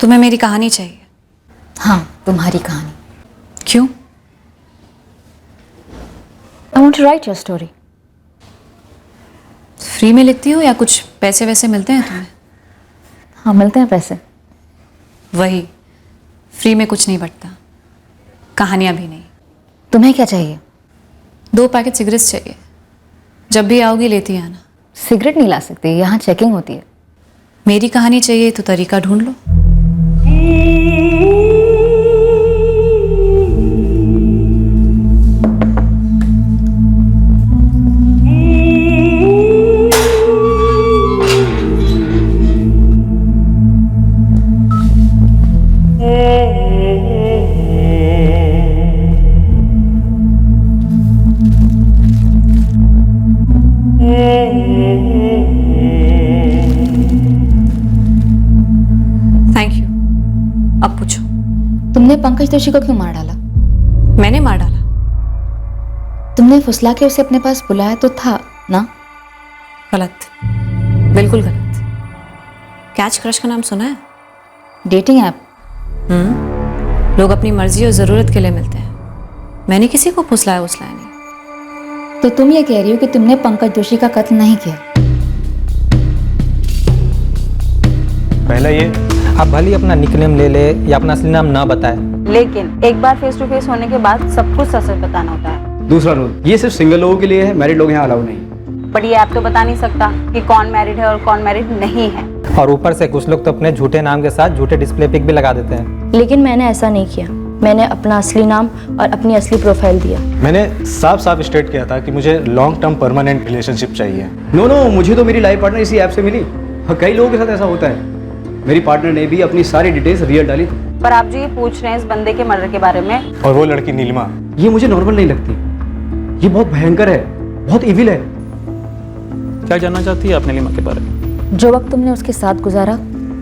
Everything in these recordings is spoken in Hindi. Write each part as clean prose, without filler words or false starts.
तुम्हें मेरी कहानी चाहिए? हाँ, तुम्हारी कहानी। क्यों? I want to write your story. Free में लिखती हो या कुछ पैसे वैसे मिलते हैं तुम्हें? हाँ, मिलते हैं पैसे। वही, फ्री में कुछ नहीं बटता, कहानियाँ भी नहीं। तुम्हें क्या चाहिए? 2 पैकेट सिगरेट्स चाहिए। जब भी आओगी लेती आना। सिगरेट नहीं ला सकती, यहाँ चेकिंग होती है। मेरी कहानी चाहिए तो तरीका ढूंढ लो। Thank you. अब पूछो। तुमने पंकज जोशी को क्यों मार डाला? मैंने मार डाला? तुमने फुसला के उसे अपने पास बुलाया तो था ना? गलत, बिल्कुल गलत। कैच क्रश का नाम सुना है? Dating app. लोग अपनी मर्जी और ज़रूरत के लिए मिलते हैं। मैंने किसी को फुसलाया उसलाया नहीं। तो तुम ये कह रही हो कि तुमने पंकज जोशी का कत्ल नहीं किया? पहला ये, आप भले ही अपना निकनेम ले ले या अपना असली नाम ना बताए, लेकिन एक बार फेस टू फेस होने के बाद सब कुछ सच सच बताना होता है। दूसरा रूल, ये सिर्फ सिंगल लोगों के लिए है, मैरिड लोग यहाँ अलाउ नहीं। बट ये ऐप तो बता नहीं सकता कि कौन मैरिड है और कौन मैरिड नहीं है। और ऊपर से कुछ लोग तो अपने झूठे नाम के साथ झूठे डिस्प्ले पिक भी लगा देते हैं। लेकिन मैंने ऐसा नहीं किया। मैंने अपना असली नाम और अपनी असली प्रोफाइल दिया। मैंने साफ साफ स्टेट किया था कि मुझे लॉन्ग टर्म परमानेंट रिलेशनशिप चाहिए। नो, मुझे तो मेरी लाइफ पार्टनर इसी ऐप से मिली। हाँ, कई लोगों के साथ ऐसा होता है। मेरी पार्टनर ने भी अपनी सारी डिटेल्स रियल डाली थी। पर आप जो ये पूछ रहे हैं इस बंदे के मर्डर के बारे में, और वो लड़की नीलिमा, ये मुझे नॉर्मल नहीं लगती। ये बहुत भयंकर है, बहुत इविल है। क्या जानना चाहती है आप नीलिमा के बारे में? जो वक्त तुमने उसके साथ गुजारा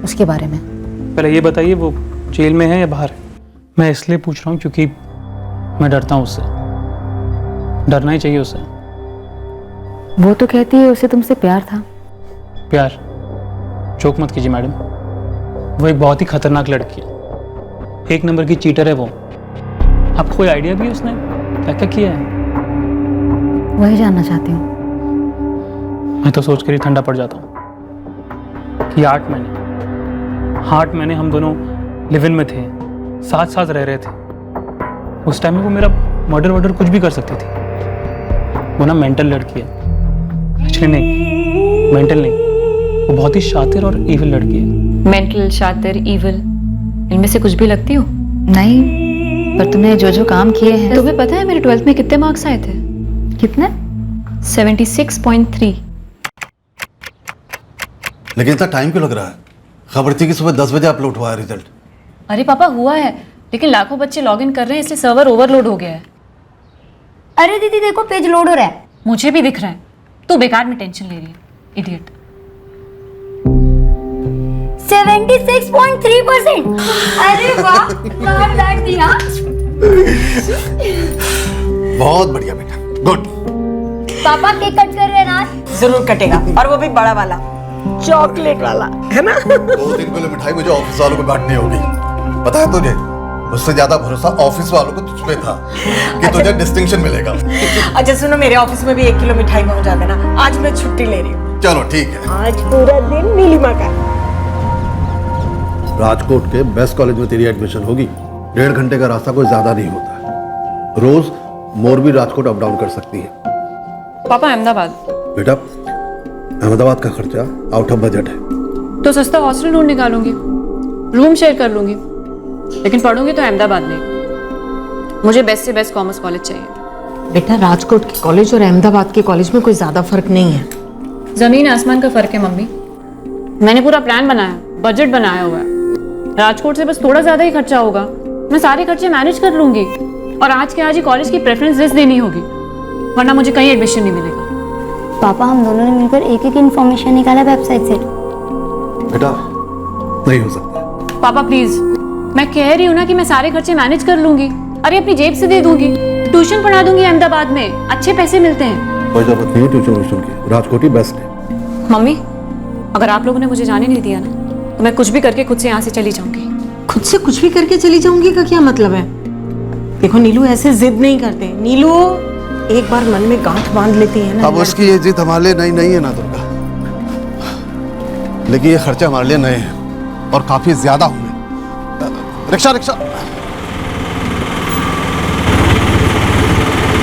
उसके बारे में। पहले ये बताइए, वो जेल में है या बाहर है? मैं इसलिए पूछ रहा हूँ क्योंकि मैं डरता हूँ उससे। डरना ही चाहिए उससे। वो तो कहती है उसे तुमसे प्यार था। प्यार? जोक मत कीजिए मैडम, वो एक बहुत ही खतरनाक लड़की है। 1 नंबर की चीटर है वो। आपको कोई आइडिया भी है उसने क्या क्या किया है? वही जानना चाहती हूँ। मैं तो सोच कर ही ठंडा पड़ जाता हूँ कि 8 महीने हम दोनों लिव इन में थे, साथ साथ रह रहे थे। उस टाइम में वो मेरा मर्डर कुछ भी कर सकती थी। वो ना मेंटल लड़की है। एक्चुअली नहीं, मेंटल नहीं, वो बहुत ही शातिर और इविल लड़की है। मेंटल, शातिर, इविल, इनमें से कुछ भी लगती हो? नहीं, पर तुमने जो जो काम किए हैं। तुम्हें पता है मेरे 12th में कितने मार्क्स आए थे? कितने? 76.3। लेकिन इतना टाइम क्यों लग रहा है? खबर थी कि सुबह 10 बजे अपलोड हुआ है रिजल्ट। अरे पापा, हुआ है, लेकिन लाखों बच्चे लॉगिन कर रहे हैं, इसलिए सर्वर ओवरलोड हो गया है। अरे दीदी देखो, पेज लोड हो रहा है। मुझे भी दिख रहा है। तू बेकार में टेंशन ले रही है, इडियट। 76.3%। अरे वाह, नॉट बैड दिया। बहुत बढ़िया बेटा, गुड। पापा केक कट कर रहे हैं ना? जरूर कटेगा, और वो भी बड़ा वाला, चॉकलेट वाला, है ना? 2 दिन पहले मिठाई मुझे ऑफिस वालों को बांटनी होगी, पता है तुझे? उससे ज्यादा भरोसा ऑफिस वालों को तुझ पे था कि तुझे डिस्टिंक्शन मिलेगा। अच्छा सुनो, मेरे ऑफिस में भी 1 किलो मिठाई पहुंचा देना। आज मैं छुट्टी ले रही हूँ। चलो ठीक है। आज पूरा दिन नीलिमा का। राजकोट के बेस्ट कॉलेज में तेरी एडमिशन होगी। 1.5 घंटे का रास्ता कोई ज्यादा नहीं होता है। रोज मोरबी राजकोट अप डाउन कर सकती है। पापा, अहमदाबाद। बेटा, अहमदाबाद का खर्चा आउट ऑफ बजट है। तो सस्ता हॉस्टल ढूंढ निकालूंगी, रूम शेयर कर लूंगी, लेकिन पढ़ूंगी तो अहमदाबाद में। मुझे बेस्ट से बेस्ट कॉमर्स कॉलेज चाहिए। बेटा, राजकोट के कॉलेज और अहमदाबाद के कॉलेज में कोई ज्यादा फर्क नहीं है। जमीन आसमान का फर्क है मम्मी। मैंने पूरा प्लान बनाया, बजट बनाया हुआ है। राजकोट से बस थोड़ा ज्यादा ही खर्चा होगा, मैं सारे खर्चे मैनेज कर लूंगी। और आज के आज ही कॉलेज की प्रेफरेंस लिस्ट देनी होगी, वरना मुझे कहीं एडमिशन नहीं मिलेगा। पापा, हम दोनों ने मिलकर एक एक इन्फॉर्मेशन निकाला वेबसाइट से। बेटा, नहीं हो सकता। पापा प्लीज, मैं कह रही हूँ ना कि मैं सारे खर्चे मैनेज कर लूंगी। अरे अपनी जेब से दे दूंगी, ट्यूशन पढ़ा दूंगी अहमदाबाद में, अच्छे पैसे मिलते हैं। कोई जरूरत नहीं ट्यूशन की, राजकोट ही बेस्ट है। मम्मी, अगर आप लोगों ने मुझे जाने नहीं दिया ना, तो मैं कुछ भी करके खुद से यहाँ से चली जाऊंगी। खुद से कुछ भी करके चली जाऊंगी का क्या मतलब है? देखो नीलू ऐसे जिद नहीं करते। नीलू एक बार मन में गांठ बांध लेती है ना। अब उसकी ये जिद हमारे लिए नई नहीं है ना दुर्गा, लेकिन ये खर्चे हमारे लिए नए हैं और काफी ज्यादा होंगे। Rickshaw rickshaw.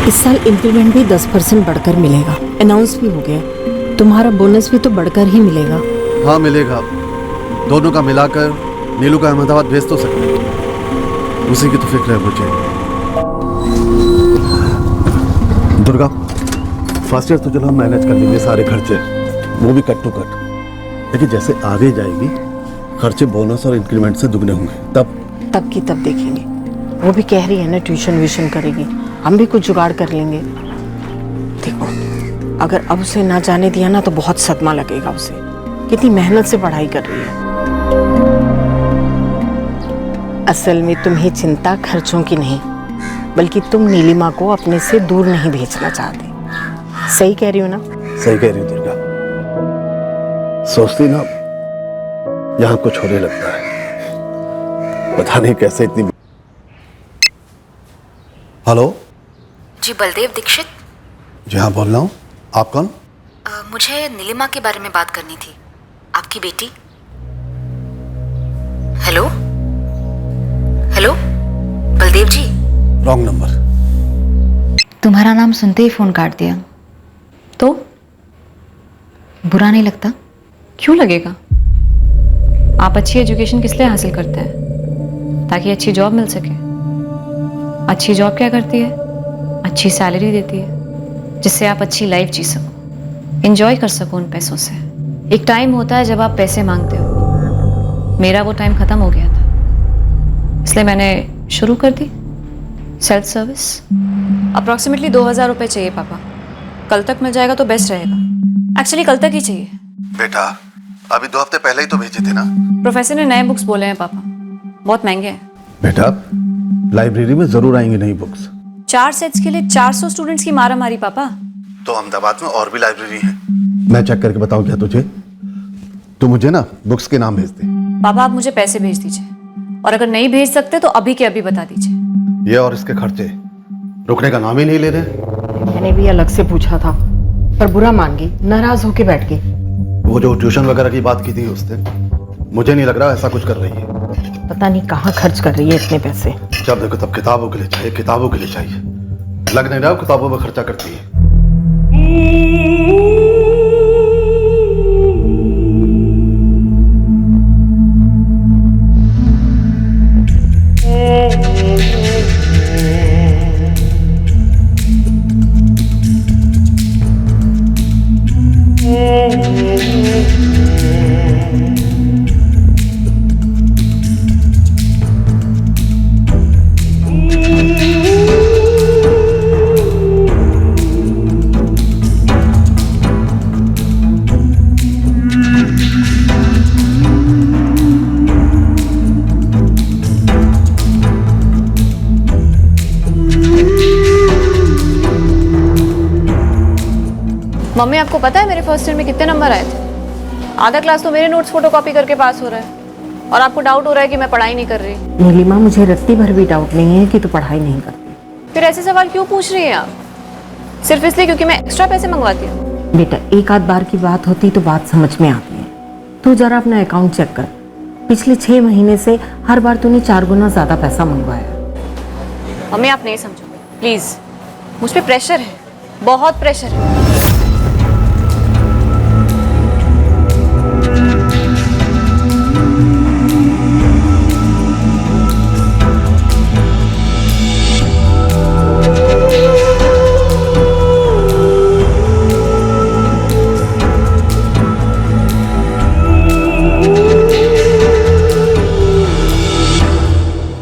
इस साल इंक्रीमेंट भी 10% बढ़कर मिलेगा, अनाउंस भी हो गया। तुम्हारा बोनस भी तो बढ़कर ही मिलेगा। हाँ मिलेगा, दोनों का मिलाकर नीलू का अहमदाबाद भेज तो सकते हैं, उसी की तो फिक्र है मुझे। दुर्गा, फर्स्ट ईयर तो चलो हम मैनेज कर लेंगे सारे खर्चे, वो भी कट टू कट, लेकिन जैसे आगे जाएगी खर्चे बोनस और इंक्रीमेंट से दुगने होंगे, तब की तब देखेंगे। वो भी कह रही है ना ट्यूशन व्यूशन करेगी, हम भी कुछ जुगाड़ कर लेंगे। देखो अगर अब उसे ना जाने दिया ना तो बहुत सदमा लगेगा उसे, कितनी मेहनत से पढ़ाई कर रही है। असल में तुम्हें चिंता खर्चों की नहीं, बल्कि तुम नीलिमा को अपने से दूर नहीं भेजना चाहते। सही कह रही हो ना? सही कह रही हो दुर्गा। सोचती ना यहाँ कुछ होने लगता है, पता नहीं कैसे इतनी। हेलो जी बलदेव दीक्षित। जी हाँ बोल रहा हूँ, आप कौन? मुझे नीलिमा के बारे में बात करनी थी, आपकी बेटी। Hello hello Baldev ji. Wrong number. तुम्हारा नाम सुनते ही फोन काट दिया। तो बुरा नहीं लगता? क्यों लगेगा? आप अच्छी एजुकेशन किस लिए हासिल करते हैं? ताकि अच्छी जॉब मिल सके। अच्छी जॉब क्या करती है? अच्छी सैलरी देती है, जिससे आप अच्छी लाइफ जी सको, एंजॉय कर सको उन पैसों से। एक टाइम होता है जब आप पैसे मांगते हो, मेरा वो टाइम खत्म हो गया था, इसलिए मैंने शुरू कर दी सेल्फ सर्विस। अप्रॉक्सीमेटली 2000 रुपये चाहिए पापा, कल तक मिल जाएगा तो बेस्ट रहेगा। एक्चुअली कल तक ही चाहिए। बेटा अभी 2 हफ्ते पहले ही तो भेजे थे ना। प्रोफेसर ने नए बुक्स बोले हैं पापा, बहुत महंगे हैं। बेटा लाइब्रेरी में जरूर आएंगे नई बुक्स। 4 सेट्स के लिए 400 स्टूडेंट्स की मारा मारी पापा। तो अहमदाबाद में और भी लाइब्रेरी है, मैं चेक करके बताऊं क्या तुझे? तू मुझे ना बुक्स के नाम भेज दे। पापा आप मुझे पैसे भेज दीजिए, और अगर नहीं भेज सकते तो अभी के अभी बता दीजिए। ये और इसके खर्चे रुकने का नाम ही नहीं ले रहे। मैंने भी अलग से पूछा था, पर बुरा मान गई, नाराज होके बैठ गई। वो जो ट्यूशन वगैरह की बात की थी उसने, मुझे नहीं लग रहा ऐसा कुछ कर रही है। पता नहीं कहाँ खर्च कर रही है इतने पैसे। जब देखो तब किताबों के लिए चाहिए, किताबों के लिए चाहिए। लग नहीं रहा किताबों में खर्चा करती है। मम्मी आपको पता है मेरे फर्स्ट ईयर में कितने नंबर आए थे? आधा क्लास तो मेरे नोट्स फोटोकॉपी करके पास हो रहा है, और आपको डाउट हो रहा है कि मैं पढ़ाई नहीं कर रही। नीलिमा मुझे रत्ती भर भी डाउट नहीं है कि तू पढ़ाई नहीं करती। फिर ऐसे सवाल क्यों पूछ रही हैं आप? सिर्फ इसलिए क्योंकि मैं एक्स्ट्रा पैसे मंगवाती हूँ? बेटा एक आध बार की बात होती तो बात समझ में आती है। तू जरा अपना अकाउंट चेक कर, पिछले 6 महीने से हर बार तूने 4 गुना ज्यादा पैसा मंगवाया। मम्मी आप नहीं समझोगे प्लीज, मुझ पे प्रेशर है, बहुत प्रेशर है।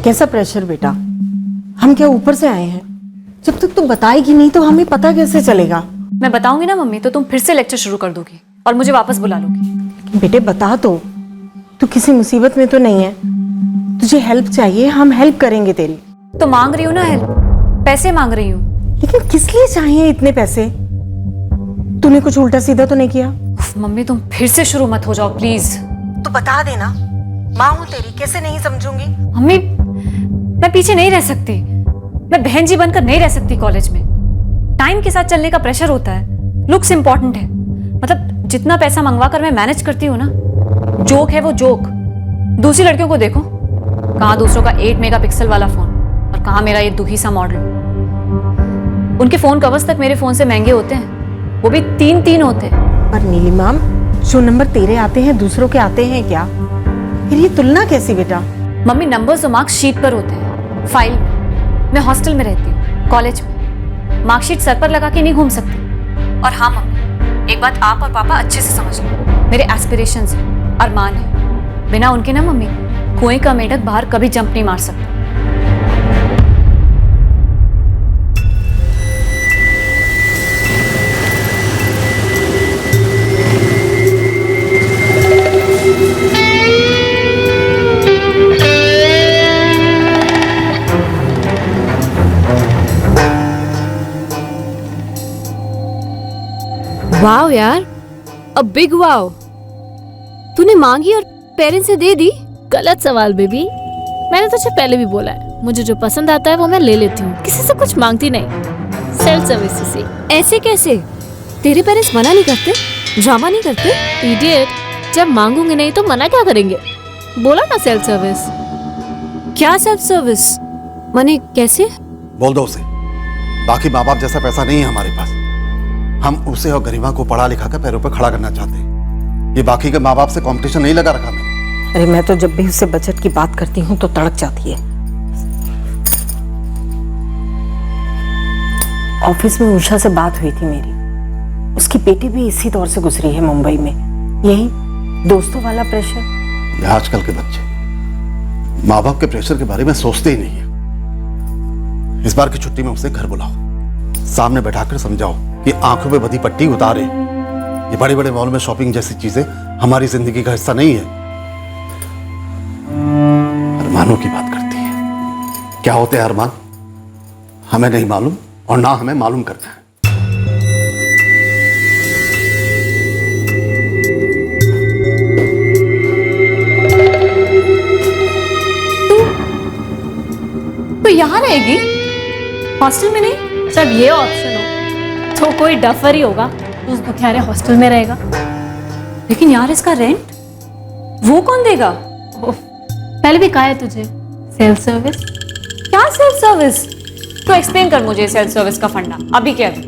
कैसा प्रेशर बेटा? हम क्या ऊपर से आए हैं? जब तक तुम बताएगी नहीं तो हमें पता कैसे चलेगा? मैं बताऊंगी ना मम्मी तो तुम फिर से लेक्चर शुरू कर दोगी और मुझे वापस बुला लोगी। बेटे बता तो, तू किसी मुसीबत में तो नहीं है? तुझे हेल्प चाहिए, हम हेल्प करेंगे तेरी। तो मांग रही हूँ ना हेल्प, पैसे मांग रही हूँ। लेकिन किस लिए चाहिए इतने पैसे? तूने कुछ उल्टा सीधा तो नहीं किया? मम्मी तुम फिर से शुरू मत हो जाओ प्लीज। तो बता देना, माँ हूँ तेरी, कैसे नहीं समझूंगी? मम्मी मैं पीछे नहीं रह सकती, मैं बहन जी बनकर नहीं रह सकती कॉलेज में। टाइम के साथ चलने का प्रेशर होता है, लुक्स इंपॉर्टेंट है। मतलब जितना पैसा मंगवा कर मैं मैनेज करती हूँ ना, जोक है वो जोक। दूसरी लड़कियों को देखो, कहाँ दूसरों का 8 मेगापिक्सल वाला फोन और कहाँ मेरा ये दुखी सा मॉडल। उनके फोन कवर्स तक मेरे फोन से महंगे होते हैं, वो भी 3-3 होते हैं। पर नीलिमा, जो नंबर तेरे आते हैं दूसरों के आते हैं क्या? फिर ये तुलना कैसी बेटा? मम्मी नंबर्स और मार्क्स शीट पर होते हैं, फाइल में। मैं हॉस्टल में रहती हूँ, कॉलेज में। मार्कशीट सर पर लगा के नहीं घूम सकती। और हाँ मम्मी, एक बात आप और पापा अच्छे से समझ लो, मेरे एस्पिरेशंस हैं, अरमान है। बिना उनके ना मम्मी, कुएं का मेढक बाहर कभी जंप नहीं मार सकता। वाओ यार, अ बिग वाओ। तूने मांगी और पेरेंट्स से दे दी? गलत सवाल बेबी, मैंने तुझे पहले भी बोला है, मुझे जो पसंद आता है वो मैं ले लेती हूँ, किसी से कुछ मांगती नहीं। सेल्फ सर्विस से। ऐसे कैसे? तेरे पेरेंट्स मना नहीं करते? ड्रामा नहीं करते? इडियट, जब मांगूंगे नहीं तो मना क्या करेंगे? बोला ना सेल्फ सर्विस। क्या सेल्फ सर्विस? मने कैसे? बोल दो उसे, बाकी माँ बाप जैसा पैसा नहीं है हमारे पास। हम उसे और गरिमा को पढ़ा लिखा कर पैरों पर खड़ा करना चाहते हैं। ये बाकी के माँ बाप से कंपटीशन नहीं लगा रखा मैंने। अरे मैं तो जब भी उससे बजट की बात करती हूँ तो तड़क जाती है। ऑफिस में उषा से बात हुई थी मेरी, उसकी बेटी भी इसी दौर से गुजरी है मुंबई में। यही दोस्तों वाला प्रेशर। ये आजकल के बच्चे माँ बाप के प्रेशर के बारे में सोचते ही नहीं है। इस बार की छुट्टी में उसे घर बुलाओ, सामने बैठाकर समझाओ कि आंखों में बधी पट्टी उतारे। ये बड़े बड़े मॉल में शॉपिंग जैसी चीजें हमारी जिंदगी का हिस्सा नहीं है। अरमानों की बात करती है, क्या होते हैं अरमान हमें नहीं मालूम और ना हमें मालूम करना है। तो यहाँ रहेगी, हॉस्टल में नहीं? जब ये ऑप्शन हो तो कोई डफर ही होगा, उस दुखियारे हॉस्टल में रहेगा। लेकिन यार इसका रेंट वो कौन देगा? पहले भी कहा है तुझे, सेल्फ सर्विस। क्या सेल्फ सर्विस? तो एक्सप्लेन कर मुझे सेल्फ सर्विस का फंडा अभी क्या है?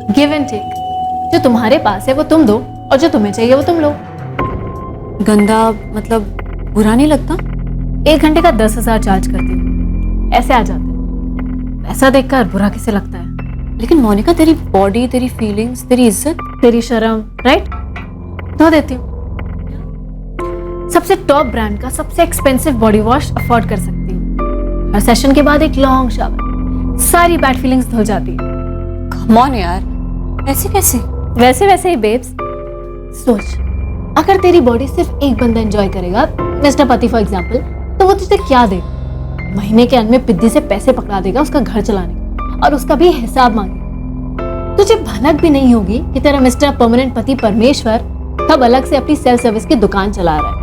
Give and take. जो तुम्हारे पास है वो तुम दो और जो तुम्हें चाहिए वो तुम लो। गंदा मतलब बुरा नहीं लगता? 1 घंटे का 10,000 चार्ज करती हूँ, ऐसे आ जाते हैं। पैसा देखकर बुरा किसे लगता है? लेकिन मोनिका, तेरी बॉडी, तेरी फीलिंग्स, तेरी इज्जत, तेरी शर्म, राइट? धो देती हूँ। सबसे टॉप ब्रांड का सबसे एक्सपेंसिव बॉडी वॉश अफोर्ड कर सकती हूँ। हर सेशन के बाद एक लॉन्ग शावर, सारी बैड फीलिंग्स धुल जाती है। कम ऑन यार, ऐसे कैसे? वैसे वैसे ही बेब्स। सोच, अगर तेरी बॉडी सिर्फ एक बंदा एंजॉय करेगा, मिस्टर पति फॉर एग्जाम्पल, तो वो तुझे क्या देगा? महीने के अंत में पिद्दी से पैसे पकड़ा देगा उसका घर चलाने का, और उसका भी हिसाब मांगे। तुझे भनक भी नहीं होगी कि तेरा मिस्टर परमानेंट पति परमेश्वर अब अलग से अपनी सेल्फ सर्विस की दुकान चला रहा है,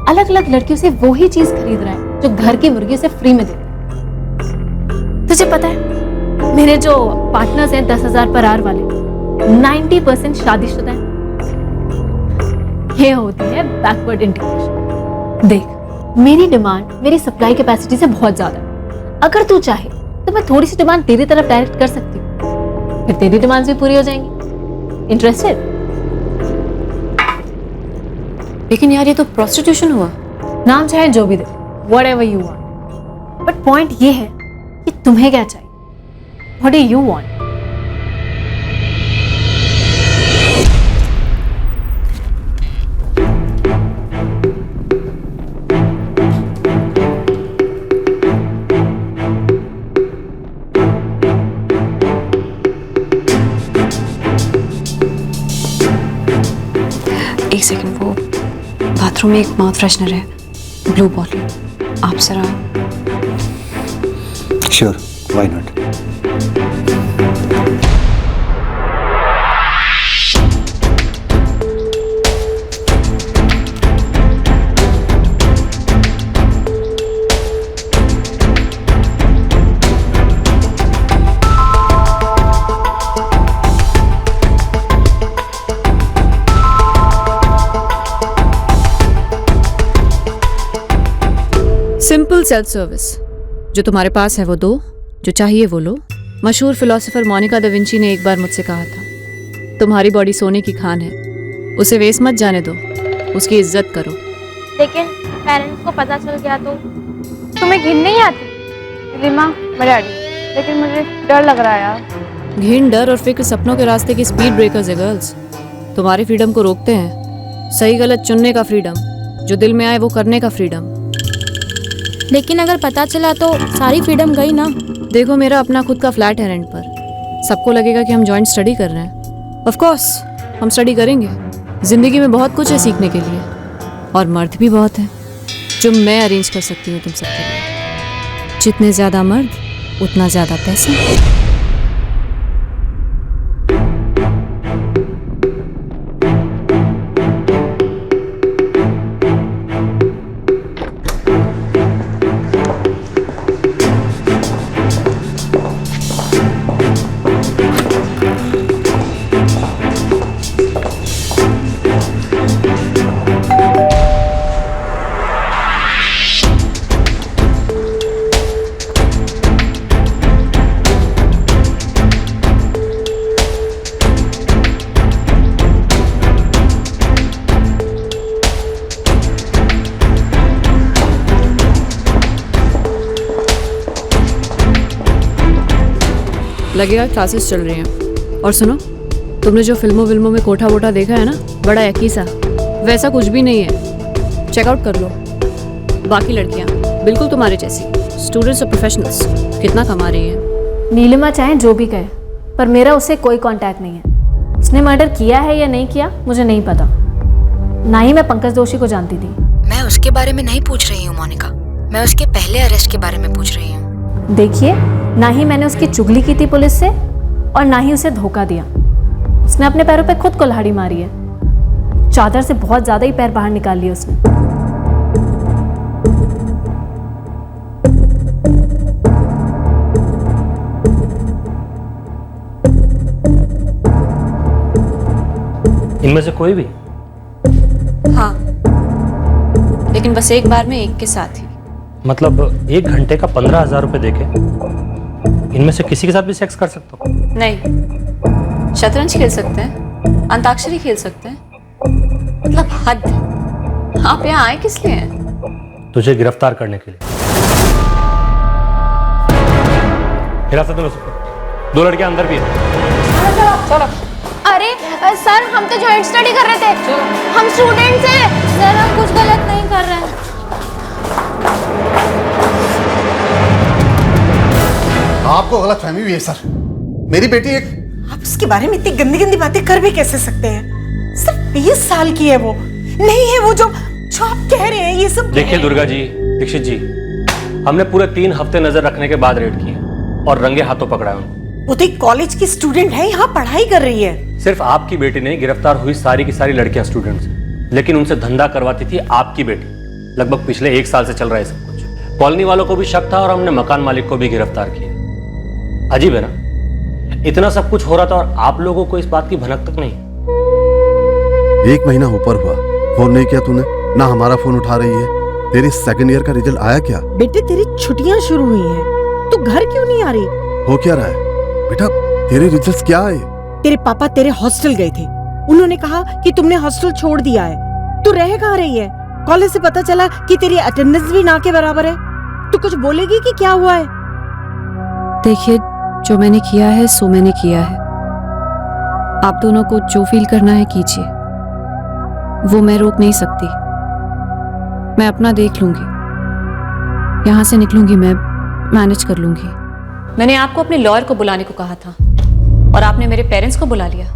अलग अलग लड़कियों से वो ही चीज खरीद रहा है जो घर की मुर्गी से फ्री में देते हैं। तुझे पता है, मेरे जो पार्टनर्स हैं 10,000 पर आवर वाले, 90% शादीशुदा हैं। ये होती है बैकवर्ड इंटीग्रेशन। देख, मेरी डिमांड मेरी सप्लाई कैपेसिटी से बहुत ज्यादा है। अगर तू चाहे तो मैं थोड़ी सी डिमांड तेरी तरफ डायरेक्ट कर सकती हूँ, फिर तेरी डिमांड्स भी पूरी हो जाएंगी। इंटरेस्टेड? लेकिन यार ये तो प्रोस्टिट्यूशन हुआ। नाम चाहे जो भी दे, whatever you want, but point ये है कि तुम्हें क्या चाहिए, व्हाट डू यू वांट? एक सेकंड, वो बाथरूम में एक माउथ फ्रेशनर है, ब्लू बॉटल, आप जरा। Sure, why not. Simple self service. जो तुम्हारे पास है वो दो, जो चाहिए वो लो। मशहूर फिलोसोफर मोनिका दा विंची ने एक बार मुझसे कहा था, तुम्हारी बॉडी सोने की खान है, उसे वेस्ट मत जाने दो, उसकी इज्जत करो। लेकिन पेरेंट्स को पता चल गया तो तुम्हें घिन नहीं आती? नीलिमा, मैं डैडी, लेकिन मुझे डर लग रहा है यार। घिन, डर और फिक्र सपनों के रास्ते की स्पीड ब्रेकर्स है गर्ल्स। तुम्हारे फ्रीडम को रोकते हैं। सही गलत चुनने का फ्रीडम, जो दिल में आए वो करने का फ्रीडम। लेकिन अगर पता चला तो सारी फ्रीडम गई ना। देखो, मेरा अपना खुद का फ्लैट है रेंट पर। सबको लगेगा कि हम जॉइंट स्टडी कर रहे हैं। ऑफ कोर्स हम स्टडी करेंगे। जिंदगी में बहुत कुछ है सीखने के लिए, और मर्द भी बहुत हैं जो मैं अरेंज कर सकती हूँ तुम सबके लिए। जितने ज़्यादा मर्द उतना ज़्यादा पैसा। लगेगा क्लासेस चल रही हैं। और सुनो, तुमने जो फिल्मों में कोठा वोठा देखा है ना, बड़ा यकी सा, वैसा कुछ भी नहीं है। चेकआउट कर लो। बाकी लड़कियां बिल्कुल तुम्हारे जैसी, स्टूडेंट्स और प्रोफेशनल्स, कितना कमा रही हैं। नीलिमा चाहे जो भी कहे, पर मेरा उससे कोई कांटेक्ट नहीं है। उसने मर्डर किया है या नहीं किया मुझे नहीं पता। ना ही मैं पंकज दोषी को जानती थी। मैं उसके बारे में नहीं पूछ रही हूँ मोनिका, मैं उसके पहले अरेस्ट के बारे में पूछ रही हूँ। देखिए, ना ही मैंने उसकी चुगली की थी पुलिस से, और ना ही उसे धोखा दिया। उसने अपने पैरों पे खुद कुल्हाड़ी मारी है। चादर से बहुत ज्यादा ही पैर बाहर निकाल लिए उसने। इनमें से कोई भी? हाँ, लेकिन बस एक बार में एक के साथ ही। मतलब 1 घंटे का 15,000 रुपये देके इनमें से किसी के साथ भी सेक्स कर सकते हो? नहीं, शतरंज खेल सकते हैं, अंताक्षरी खेल सकते हैं, मतलब हद। आप यहाँ आए किस लिए हैं? तुझे गिरफ्तार करने के लिए। हिरासत में लो सबको। 2 लड़कियां अंदर भी हैं। चलो। अरे सर, हम तो जॉइंट स्टडी कर रहे थे। हम स्टूडेंट्स हैं सर, हम कुछ गलत नहीं कर रहे हैं। आपको गलत फहमी हुई है सर। मेरी बेटी एक... आप उसके बारे में इतनी गंदी गंदी बातें कर भी कैसे सकते हैं? सिर्फ 20 साल की है वो, नहीं है वो जो आप कह रहे हैं ये सब। देखिए दुर्गा जी, दीक्षित जी, हमने पूरे 3 हफ्ते नजर रखने के बाद रेड किए और रंगे हाथों पकड़ा उनको। वो तो एक कॉलेज की स्टूडेंट है, यहाँ पढ़ाई कर रही है। सिर्फ आपकी बेटी नहीं, गिरफ्तार हुई सारी की सारी लड़कियां स्टूडेंट्स हैं, लेकिन उनसे धंधा करवाती थी आपकी बेटी। लगभग पिछले 1 साल से चल रहा है सब कुछ। कॉलोनी वालों को भी शक था और हमने मकान मालिक को भी गिरफ्तार किया। अजीब है ना, इतना सब कुछ हो रहा था और आप लोगों को इस बात की भनक तक नहीं। 1 महीना ऊपर हुआ, फोन नहीं किया तूने, ना हमारा फोन उठा रही है। तेरी 2nd ईयर का रिजल्ट आया क्या? बेटे तेरी छुट्टियां शुरू हुई हैं, तू घर क्यों नहीं आ रही? हो क्या रहा है बेटा? तेरे रिजल्ट्स क्या आए? तेरे पापा तेरे हॉस्टल गए थे, उन्होंने कहा कि तुमने हॉस्टल छोड़ दिया है। तू रह कहाँ रही है? कॉलेज से पता चला कि तेरी अटेंडेंस भी ना के बराबर है। तू कुछ बोलेगी कि क्या हुआ है? देखिए, जो मैंने किया है सो मैंने किया है। आप दोनों को जो फील करना है कीजिए, वो मैं रोक नहीं सकती। मैं अपना देख लूंगी, यहाँ से निकलूंगी, मैं मैनेज कर लूंगी। मैंने आपको अपने लॉयर को बुलाने को कहा था और आपने मेरे पेरेंट्स को बुला लिया।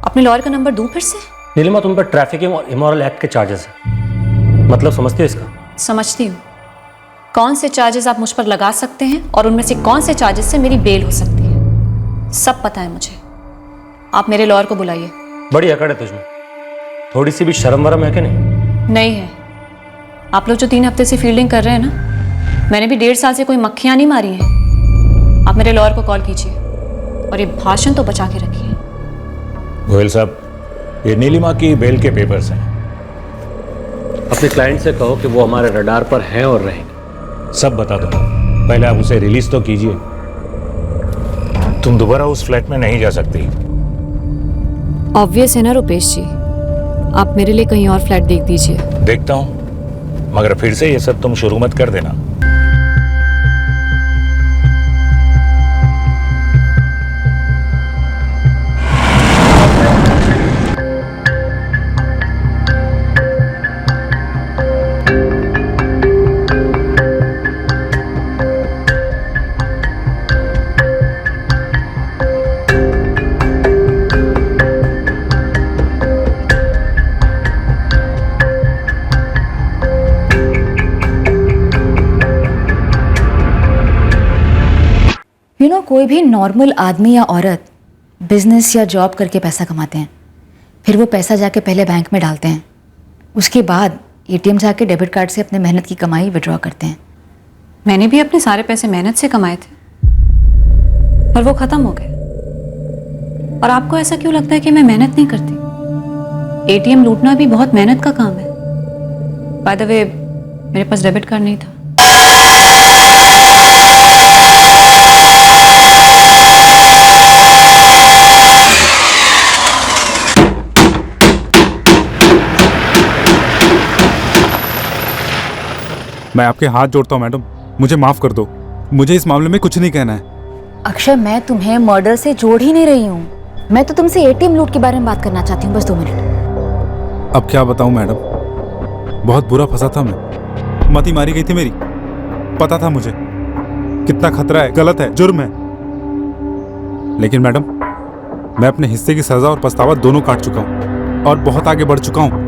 अपने लॉयर का नंबर दूं फिर से? नीलिमा, तुम पर ट्रैफिकिंग और इमोरल एक्ट के चार्जेस हैं, मतलब समझती हो इसका? समझती हूँ। कौन से चार्जेस आप मुझ पर लगा सकते हैं और उनमें से कौन से चार्जेस से मेरी बेल हो सकती है, सब पता है मुझे। आप मेरे लॉयर को बुलाइए। बड़ी अकड़ है तुझमें, थोड़ी सी भी शर्म वरम है कि नहीं? नहीं है। आप लोग जो 3 हफ्ते से फील्डिंग कर रहे हैं ना, मैंने भी 1.5 साल से कोई मक्खियां नहीं मारी हैं। आप मेरे लॉयर को कॉल कीजिए और ये भाषण तो बचा के रखिए। गोयल साहब, ये नीलिमा की बेल के पेपर्स हैं। अपने क्लाइंट से कहो कि वो हमारे रडार पर हैं और रहेंगे। सब बता दूंगा, पहले आप उसे रिलीज तो कीजिए। तुम दोबारा उस फ्लैट में नहीं जा सकती। ऑब्वियस है ना रुपेश जी, आप मेरे लिए कहीं और फ्लैट देख दीजिए। देखता हूं, मगर फिर से ये सब तुम शुरू मत कर देना। कोई भी नॉर्मल आदमी या औरत बिजनेस या जॉब करके पैसा कमाते हैं, फिर वो पैसा जाके पहले बैंक में डालते हैं, उसके बाद एटीएम जाके डेबिट कार्ड से अपने मेहनत की कमाई विड्रॉ करते हैं। मैंने भी अपने सारे पैसे मेहनत से कमाए थे, पर वो खत्म हो गए। और आपको ऐसा क्यों लगता है कि मैं मेहनत नहीं करती? एटीएम लूटना भी बहुत मेहनत का काम है। बाय द वे, मेरे पास डेबिट कार्ड नहीं था। मैं आपके हाथ जोड़ता हूँ मैडम, मुझे माफ कर दो, मुझे इस मामले में कुछ नहीं कहना है। अक्षय, मैं तुम्हें मर्डर से जोड़ ही नहीं रही हूँ, मैं तो तुमसे एटीएम लूट के बारे में बात करना चाहती हूँ, बस 2 मिनट। अब क्या बताऊँ मैडम, बहुत बुरा फंसा था मैं, मती मारी गई थी मेरी, पता था मुझे कितना खतरा है, गलत है, जुर्म है, लेकिन मैडम मैं अपने हिस्से की सजा और पछतावा दोनों काट चुका हूँ और बहुत आगे बढ़ चुका हूँ।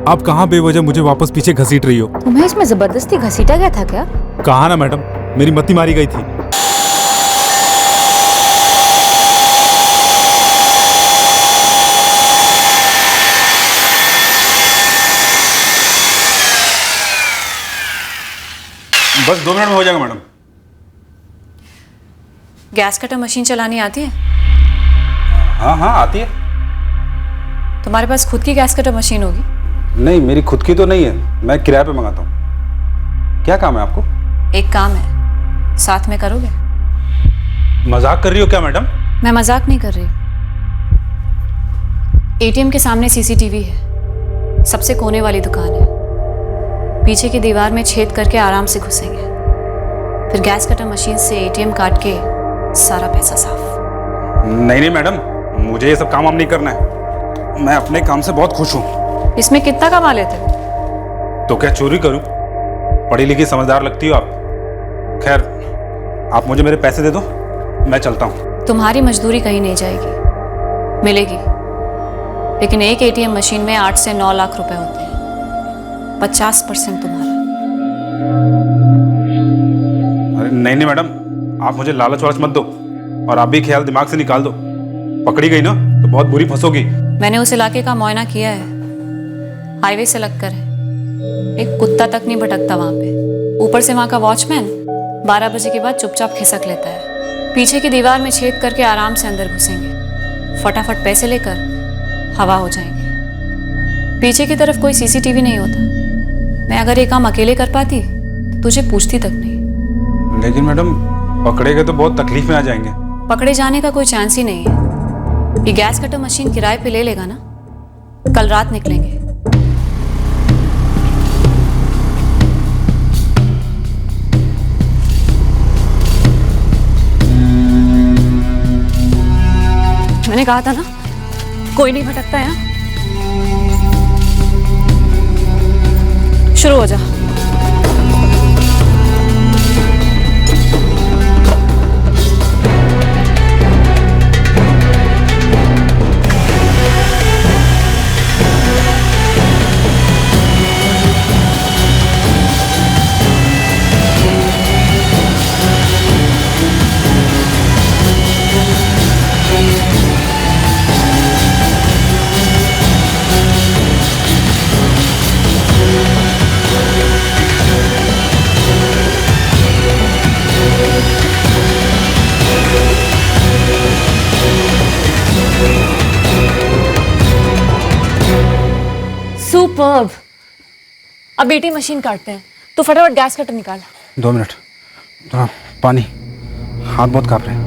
आप कहाँ बेवजह मुझे वापस पीछे घसीट रही हो? तुम्हें इसमें जबरदस्ती घसीटा गया था क्या? कहा ना मैडम, मेरी मती मारी गई थी। बस 2 मिनट में हो जाएगा मैडम। गैस कटर मशीन चलानी आती है? हाँ हाँ आती है। तुम्हारे पास खुद की गैस कटर मशीन होगी? नहीं, मेरी खुद की तो नहीं है, मैं किराए पे मंगाता हूँ। क्या काम है आपको? एक काम है, साथ में करोगे? मजाक कर रही हो क्या मैडम? मैं मजाक नहीं कर रही। एटीएम के सामने सीसीटीवी है, सबसे कोने वाली दुकान है, पीछे की दीवार में छेद करके आराम से घुसेंगे, फिर गैस कटर मशीन से एटीएम काट के सारा पैसा साफ। नहीं मैडम, मुझे ये सब काम नहीं करना है, मैं अपने काम से बहुत खुश हूँ। इसमें कितना कमा लेते हो? तो क्या चोरी करूं? पढ़ी लिखी समझदार लगती हो आप। खैर, आप मुझे मेरे पैसे दे दो, मैं चलता हूं। तुम्हारी मजदूरी कहीं नहीं जाएगी, मिलेगी, लेकिन एक एटीएम मशीन में 8 से 9 लाख रुपए होते हैं, 50% तुम्हारा। अरे नहीं मैडम, आप मुझे लालच वालच मत दो, और आप भी ख्याल दिमाग से निकाल दो, पकड़ी गई ना तो बहुत बुरी फंसोगी। मैंने उस इलाके का मुआयना किया है, हाईवे से लगकर है, एक कुत्ता तक नहीं भटकता वहां पे। ऊपर से वहां का वॉचमैन 12 बजे के बाद चुपचाप खिसक लेता है, पीछे की दीवार में छेद करके आराम से अंदर घुसेंगे, फटाफट पैसे लेकर हवा हो जाएंगे। पीछे की तरफ कोई सीसीटीवी नहीं होता। मैं अगर ये काम अकेले कर पाती तो तुझे पूछती तक नहीं। लेकिन मैडम, पकड़े गए तो बहुत तकलीफ में आ जाएंगे। पकड़े जाने का कोई चांस ही नहीं है। ये गैस कटर मशीन किराए पे ले लेगा ना, कल रात निकलेंगे। मैंने कहा था ना, कोई नहीं भटकता यहाँ। शुरू हो जा। सुपर्ब। अब एटीएम मशीन काटते हैं, तो फटाफट गैस कटर निकाल। 2 मिनट, थोड़ा पानी, हाथ बहुत कांप रहे हैं।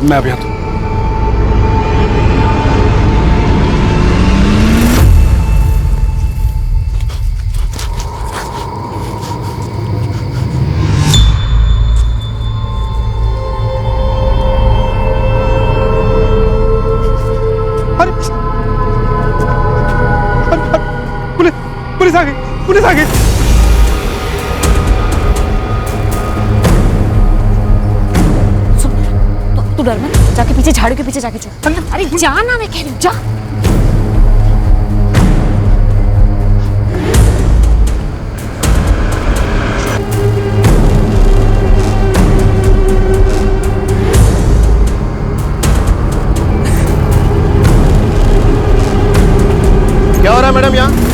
मैं अभी आता हूँ। पुलिस आ गई, पुलिस आ गई। तू डर मत, जाके पीछे झाड़ू के पीछे जाके छुप। अरे जा ना, मैं कह रही हूँ जा। क्या हो रहा है मैडम यहाँ?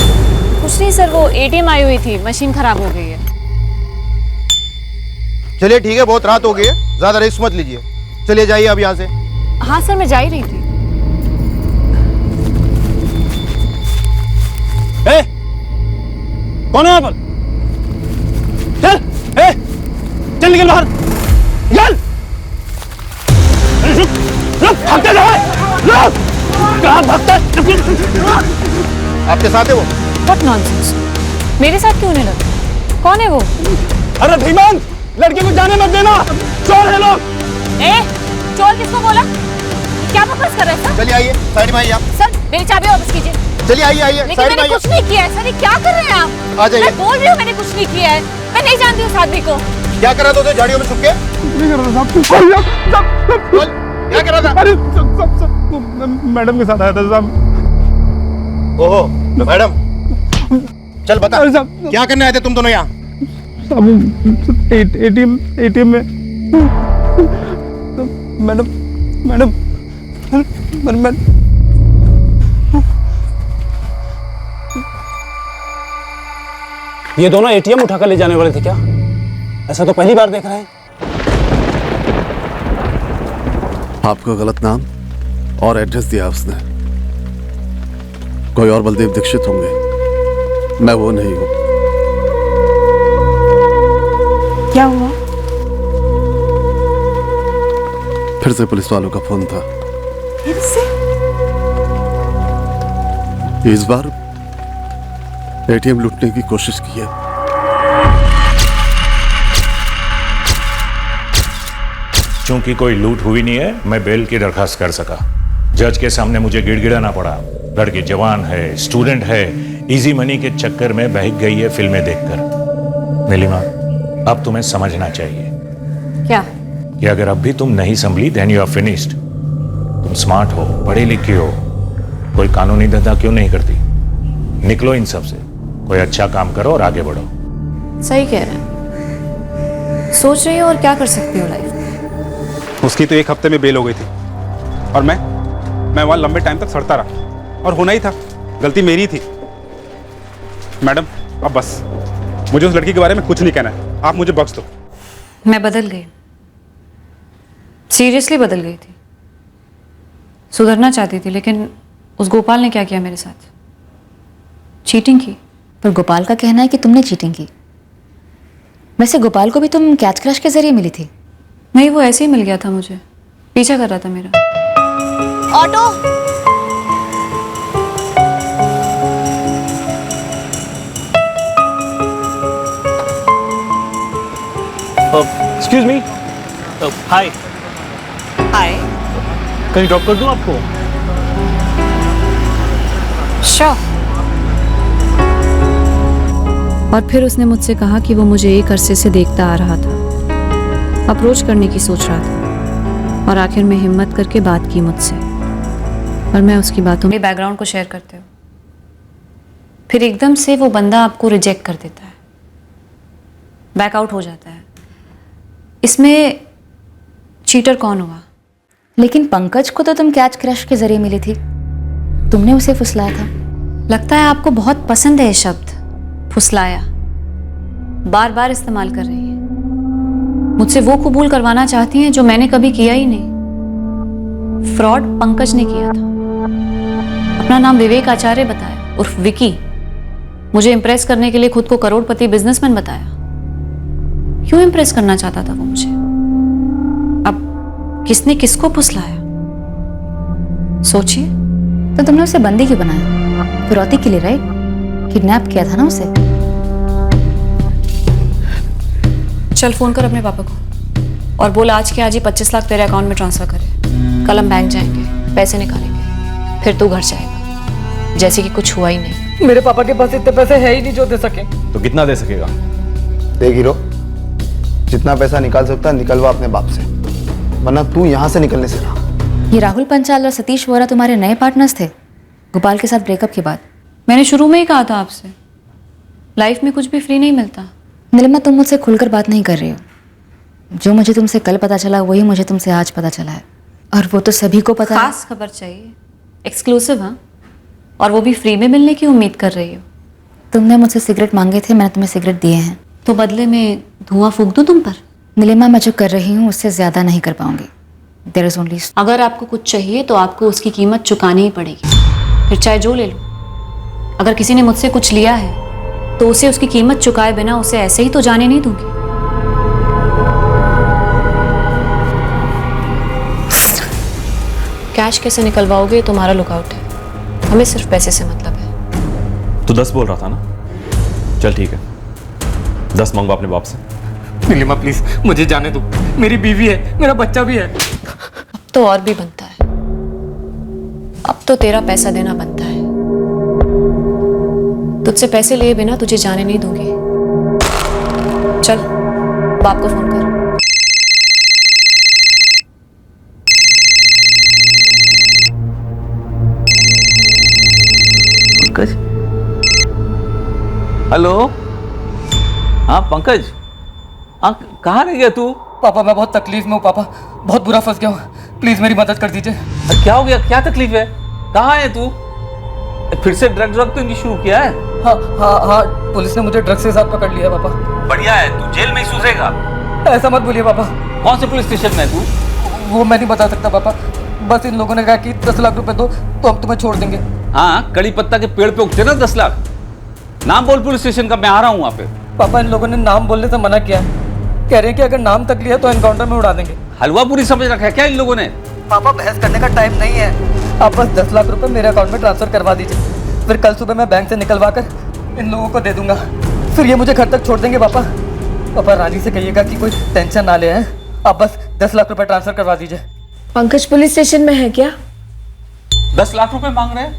कुछ नहीं सर, वो एटीएम आई हुई थी, मशीन खराब हो गई है। चलिए ठीक है, बहुत रात हो गई है, ज्यादा रिस्क मत लीजिए। चलिए जाइए अब यहाँ से। हाँ सर, मैं जा ही रही थी। ए, कौन है यहाँ पर? चल, चल निकल बाहर, चल। भागते जाओ, कहाँ भागता? आपके साथ है वो? What nonsense? मेरे साथ क्यों नहीं लगा? कौन है वो? अरे धीमान, लड़के को जाने मत देना, चोर है लोग। चोर किसको बोला? क्या बकवास कर रहे हैं सर? चलिए आइए, साइड में आइए आप। सर मेरी चाबी वापस कीजिए। चलिए आइए आइए, लेकिन साइड में मैंने आइए। कुछ नहीं किया है सर, ये क्या कर रहे हैं आप? आ जाइए। मैं बोल रही हूँ मैंने कुछ नहीं किया है, मैं नहीं जानती उस आदमी को। क्या कर रहा था झाड़ियों में छुप के? नहीं कर रहा था, क्या कर रहा था? अरे सब मैडम के साथ आया था साहब। ओहो मैडम, चल बता क्या करने आए थे तुम दोनों यहाँ? एटीएम में मैडम ये दोनों एटीएम उठाकर ले जाने वाले थे क्या? ऐसा तो पहली बार देख रहे हैं। आपको गलत नाम और एड्रेस दिया उसने। कोई और बलदेव दीक्षित होंगे, मैं वो नहीं हूं। क्या हुआ? फिर से पुलिस वालों का फोन था। फिर से? इस बार एटीएम लूटने की कोशिश की है। क्योंकि कोई लूट हुई नहीं है, मैं बेल की दरखास्त कर सका। जज के सामने मुझे गिड़गिड़ाना पड़ा। लड़की जवान है, स्टूडेंट है, इजी मनी के चक्कर में बहक गई है फिल्में देखकर। नीलिमा, अब तुम्हें समझना चाहिए क्या? कि अगर अब भी तुम नहीं संभली, देन यू आर फिनिश्ड। तुम स्मार्ट हो, पढ़ी लिखी हो, कोई कानूनी धंधा क्यों नहीं करती? निकलो इन सब से, कोई अच्छा काम करो और आगे बढ़ो। सही कह रहे हैं, सोच रही हो और क्या कर सकती हो लाइफ में। उसकी तो 1 हफ्ते में बेल हो गई थी और मैं वहां लंबे टाइम तक सड़ता रहा, और होना ही था, गलती मेरी थी। मैडम अब बस, मुझे उस लड़की के बारे में कुछ नहीं कहना है, आप मुझे बख्श दो। मैं बदल गई, सीरियसली बदल गई थी। सुधरना चाहती थी, लेकिन उस गोपाल ने क्या किया मेरे साथ? चीटिंग की। पर गोपाल का कहना है कि तुमने चीटिंग की। वैसे गोपाल को भी तुम कैच क्रश के जरिए मिली थी? नहीं, वो ऐसे ही मिल गया था मुझे, पीछा कर रहा था मेरा। ऑटो। एक्सक्यूज मी, हाय हाय। कहीं ड्रॉप कर दूं आपको? श्योर। और फिर उसने मुझसे कहा कि वो मुझे एक अरसे से देखता आ रहा था, अप्रोच करने की सोच रहा था, और आखिर में हिम्मत करके बात की मुझसे। और मैं उसकी बातों में बैकग्राउंड को शेयर करते हो, फिर एकदम से वो बंदा आपको रिजेक्ट कर देता है, बैकआउट हो जाता है। इसमें चीटर कौन हुआ? लेकिन पंकज को तो तुम कैच क्रश के जरिए मिली थी, तुमने उसे फुसलाया था। लगता है आपको बहुत पसंद है ये शब्द, फुसलाया। बार बार इस्तेमाल कर रही है, मुझसे वो कबूल करवाना चाहती हैं जो मैंने कभी किया ही नहीं। फ्रॉड पंकज ने किया था, अपना अपना नाम विवेक आचार्य बताया उर्फ विकी। मुझे इंप्रेस करने के लिए खुद को करोड़पति बिजनेसमैन बताया। क्यों इंप्रेस करना चाहता था वो मुझे? अब किसने किसको फुसलाया? सोचिए। तो तुमने उसे बंदी क्यों बनाया? फिरौती के लिए, राइट? किडनैप किया था ना उसे। चल फोन कर अपने पापा को और बोल आज के आज ही 25 लाख तेरे अकाउंट में ट्रांसफर करे। कल हम बैंक जाएंगे, पैसे निकालेंगे, फिर तू घर जाएगा जैसे कि कुछ हुआ ही नहीं। मेरे पापा के पास इतने पैसे है ही नहीं जो दे सके। तो कितना दे सकेगा? देख हीरो, जितना पैसा निकाल सकता है निकलवा अपने बाप से, वरना तू यहाँ से निकलने से रहा। ये राहुल पंचाल और सतीश वोरा तुम्हारे नए पार्टनर्स थे गोपाल के साथ ब्रेकअप के बाद। मैंने शुरू में ही कहा था आपसे, लाइफ में कुछ भी फ्री नहीं मिलता। नीलिमा, तुम मुझसे खुलकर बात नहीं कर रही हो। जो मुझे तुमसे कल पता चला वही मुझे तुमसे आज पता चला है, और वो तो सभी को पता है। खास खबर चाहिए, एक्सक्लूसिव। हाँ, और वो भी फ्री में मिलने की उम्मीद कर रही हो। तुमने मुझसे सिगरेट मांगे थे, मैंने तुम्हें सिगरेट दिए हैं। तो बदले में धुआं फूंक दूं तुम पर? नीलिमा, मैं जो कर रही हूँ उससे ज्यादा नहीं कर पाऊंगी। There is only. अगर आपको कुछ चाहिए तो आपको उसकी कीमत चुकानी ही पड़ेगी, फिर चाहे जो ले लो। अगर किसी ने मुझसे कुछ लिया है तो उसे उसकी कीमत चुकाए बिना उसे ऐसे ही तो जाने नहीं दूंगी। कैश कैसे निकलवाओगे तुम्हारा लुकआउट है, हमें सिर्फ पैसे से मतलब है। तू 10 बोल रहा था ना? चल ठीक है, 10 मंगवा अपने बाप से। नीलिमा प्लीज मुझे जाने दो, मेरी बीवी है, मेरा बच्चा भी है। अब तो और भी बनता है, अब तो तेरा पैसा देना बनता है। तुझसे पैसे लिए बिना तुझे जाने नहीं दूंगी। चल बाप को फोन कर। पंकज, हेलो। हाँ पंकज, हाँ कहाँ रह गया तू? पापा मैं बहुत तकलीफ में हूँ पापा, बहुत बुरा फंस गया हूँ, प्लीज मेरी मदद कर दीजिए। अरे क्या हो गया, क्या तकलीफ है? कहाँ है तू? फिर से ड्रग तो इनकी शुरू किया है? हाँ हाँ हाँ, पुलिस ने मुझे ड्रग्स के साथ पकड़ लिया पापा। बढ़िया है, तू जेल में ही सूझेगा। ऐसा मत बोलिए पापा। कौन से पुलिस स्टेशन में है तू? वो मैं नहीं बता सकता पापा, बस इन लोगों ने कहा कि 10 लाख रुपए दो तो हम तुम्हें छोड़ देंगे। हाँ, कड़ी पत्ता के पेड़ पे उगते ना 10 लाख। नाम बोल पुलिस स्टेशन का, मैं आ रहा हूँ वहाँ पे। पापा इन लोगों ने नाम बोलने से मना किया, कह रहे हैं कि अगर नाम तक लिया तो एनकाउंटर में उड़ा देंगे। हलवा पूरी समझ रखा है क्या इन लोगों ने? पापा बहस करने का टाइम नहीं है, आप बस 10 लाख रुपए मेरे अकाउंट में ट्रांसफर करवा दीजिए, फिर कल सुबह मैं बैंक से निकलवा कर इन लोगों को दे दूंगा, फिर ये मुझे घर तक छोड़ देंगे। पापा पापा रानी से कहिएगा कि कोई टेंशन ना ले, हैं आप बस 10 लाख रुपए ट्रांसफर करवा दीजिए। पंकज पुलिस स्टेशन में है क्या? 10 लाख रुपए मांग रहे हैं,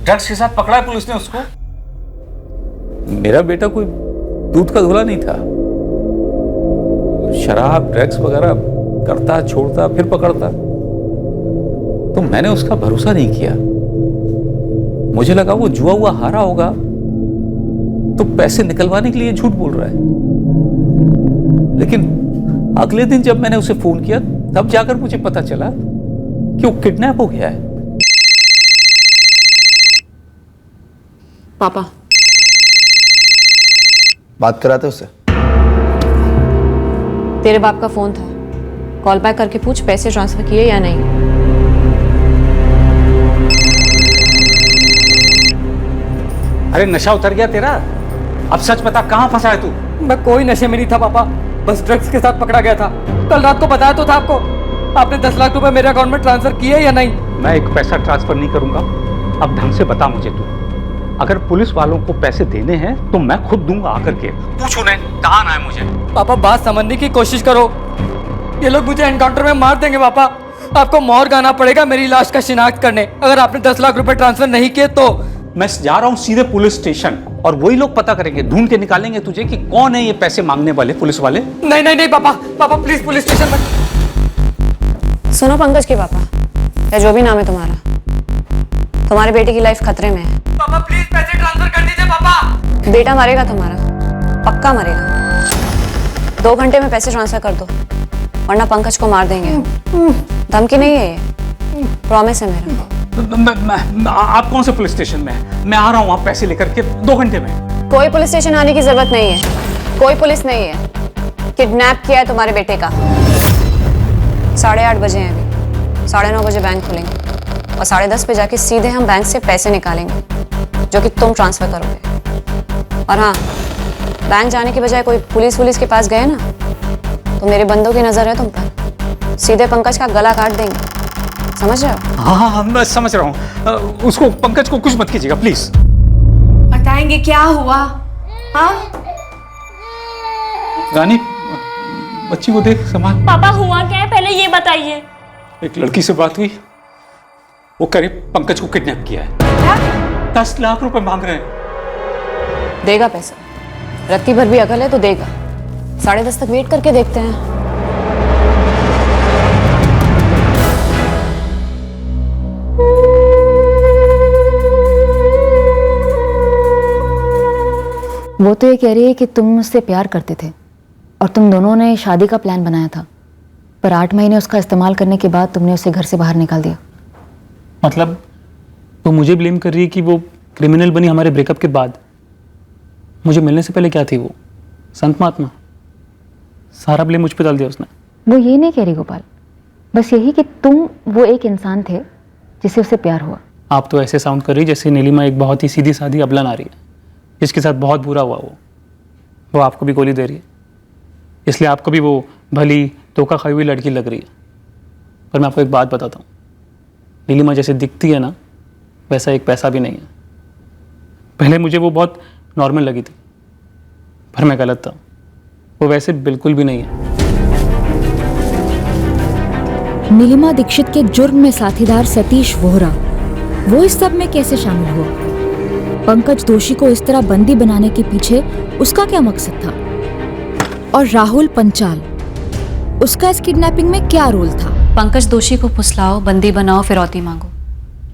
ड्रग्स के साथ पकड़ा है पुलिस ने उसको। मेरा बेटा कोई दूध का धुला नहीं था, शराब ड्रग्स वगैरह करता, छोड़ता, फिर पकड़ता, तो मैंने उसका भरोसा नहीं किया। मुझे लगा वो जुआ हुआ हारा होगा, तो पैसे निकलवाने के लिए झूठ बोल रहा है। लेकिन अगले दिन जब मैंने उसे फोन किया तब जाकर मुझे पता चला कि वो किडनैप हो गया है। पापा बात कराते उससे। तेरे बाप का फोन था, कॉल बैक करके पूछ पैसे ट्रांसफर किए या नहीं। अरे नशा उतर गया तेरा? अब सच बता, कहां फंसा है तू? मैं कोई नशे में नहीं था पापा, बस ड्रग्स के साथ पकड़ा गया था। कल रात को बताया तो था आपको। आपने 10 लाख रुपए मेरे अकाउंट में ट्रांसफर किए या नहीं? मैं एक पैसा ट्रांसफर नहीं करूंगा। अब ढंग से बता मुझे तू, अगर पुलिस वालों को पैसे देने हैं तो मैं खुद दूंगा आकर के। पूछ उन्हें कहां आना है मुझे। पापा बात समझने की कोशिश करो, ये लोग मुझे एनकाउंटर में मार देंगे पापा। आपको मोहर गाना पड़ेगा मेरी लाश का शिनाख्त करने, अगर आपने 10 लाख रुपए ट्रांसफर नहीं किए तो। मैं जा रहा हूँ सीधे पुलिस स्टेशन, और वही लोग पता करेंगे, ढूंढ के निकालेंगे तुझे कि कौन है ये पैसे मांगने वाले पुलिस वाले। नहीं नहीं नहीं पापा, पापा प्लीज पुलिस स्टेशन में। सुनो पंकज के पापा, या जो भी नाम है तुम्हारा, तुम्हारे बेटे की लाइफ खतरे में है। पापा प्लीज पैसे ट्रांसफर कर दीजिए पापा। बेटा मरेगा तुम्हारा, पक्का मरेगा। 2 घंटे में पैसे ट्रांसफर कर दो, वरना पंकज को मार देंगे। धमकी नहीं है ये, प्रॉमिस है मेरा। आप कौन से पुलिस स्टेशन में है? मैं आ रहा हूँ, आप पैसे लेकर के 2 घंटे में। कोई पुलिस स्टेशन आने की जरूरत नहीं है, कोई पुलिस नहीं है। किडनैप किया है तुम्हारे बेटे का। 8:30 बजे हैं अभी, 9:30 बजे बैंक खुलेंगे। और 10:30 पे जाके सीधे हम बैंक से पैसे निकालेंगे जो कि तुम ट्रांसफर करोगे। और हाँ, बैंक जाने के बजाय कोई पुलिस के पास गए ना तो मेरे बंदों की नजर है तुम पर, सीधे पंकज का गला काट देंगे। समझ रहे हो? हाँ, मैं समझ रहा हूँ। उसको, पंकज को कुछ मत कीजिएगा प्लीज। बताएंगे क्या हुआ? हाँ रानी, बच्ची को देख, संभाल। पापा हुआ क्या है पहले ये बताइए। एक लड़की से बात हुई, वो करे पंकज को किडनैप किया है। 10 लाख रुपए मांग रहे हैं। देगा पैसा, रत्ती भर भी अकल है तो देगा। 10:30 तक वेट करके देखते हैं। वो तो ये कह रही है कि तुम मुझसे प्यार करते थे और तुम दोनों ने शादी का प्लान बनाया था, पर 8 महीने उसका इस्तेमाल करने के बाद तुमने उसे घर से बाहर निकाल दिया। मतलब वो मुझे ब्लेम कर रही है कि वो क्रिमिनल बनी हमारे ब्रेकअप के बाद। मुझे मिलने से पहले क्या थी वो? संत महात्मा। सारा ब्लेम मुझ पर डाल दिया उसने। वो ये नहीं कह रही गोपाल, बस यही कि तुम वो एक इंसान थे जिसे उससे प्यार हुआ। आप तो ऐसे साउंड कर रही जैसे नीलिमा एक बहुत ही सीधी सादी अबला नारी है जिसके साथ बहुत बुरा हुआ। वो आपको भी गोली दे रही है, इसलिए आपको भी वो भली धोखा खाई हुई लड़की लग रही है। पर मैं आपको एक बात बताता हूँ, नीलिमा जैसे दिखती है ना वैसा एक पैसा भी नहीं है। पहले मुझे वो बहुत नॉर्मल लगी थी, पर मैं गलत था। वो वैसे बिल्कुल भी नहीं है। नीलिमा दीक्षित के जुर्म में साथीदार सतीश वोहरा, वो इस सब में कैसे शामिल हुआ? पंकज दोषी को इस तरह बंदी बनाने के पीछे उसका क्या मकसद था? और राहुल पंचाल, उसका इस किडनैपिंग में क्या रोल था? पंकज दोषी को फुसलाओ, बंदी बनाओ, फिरौती मांगो।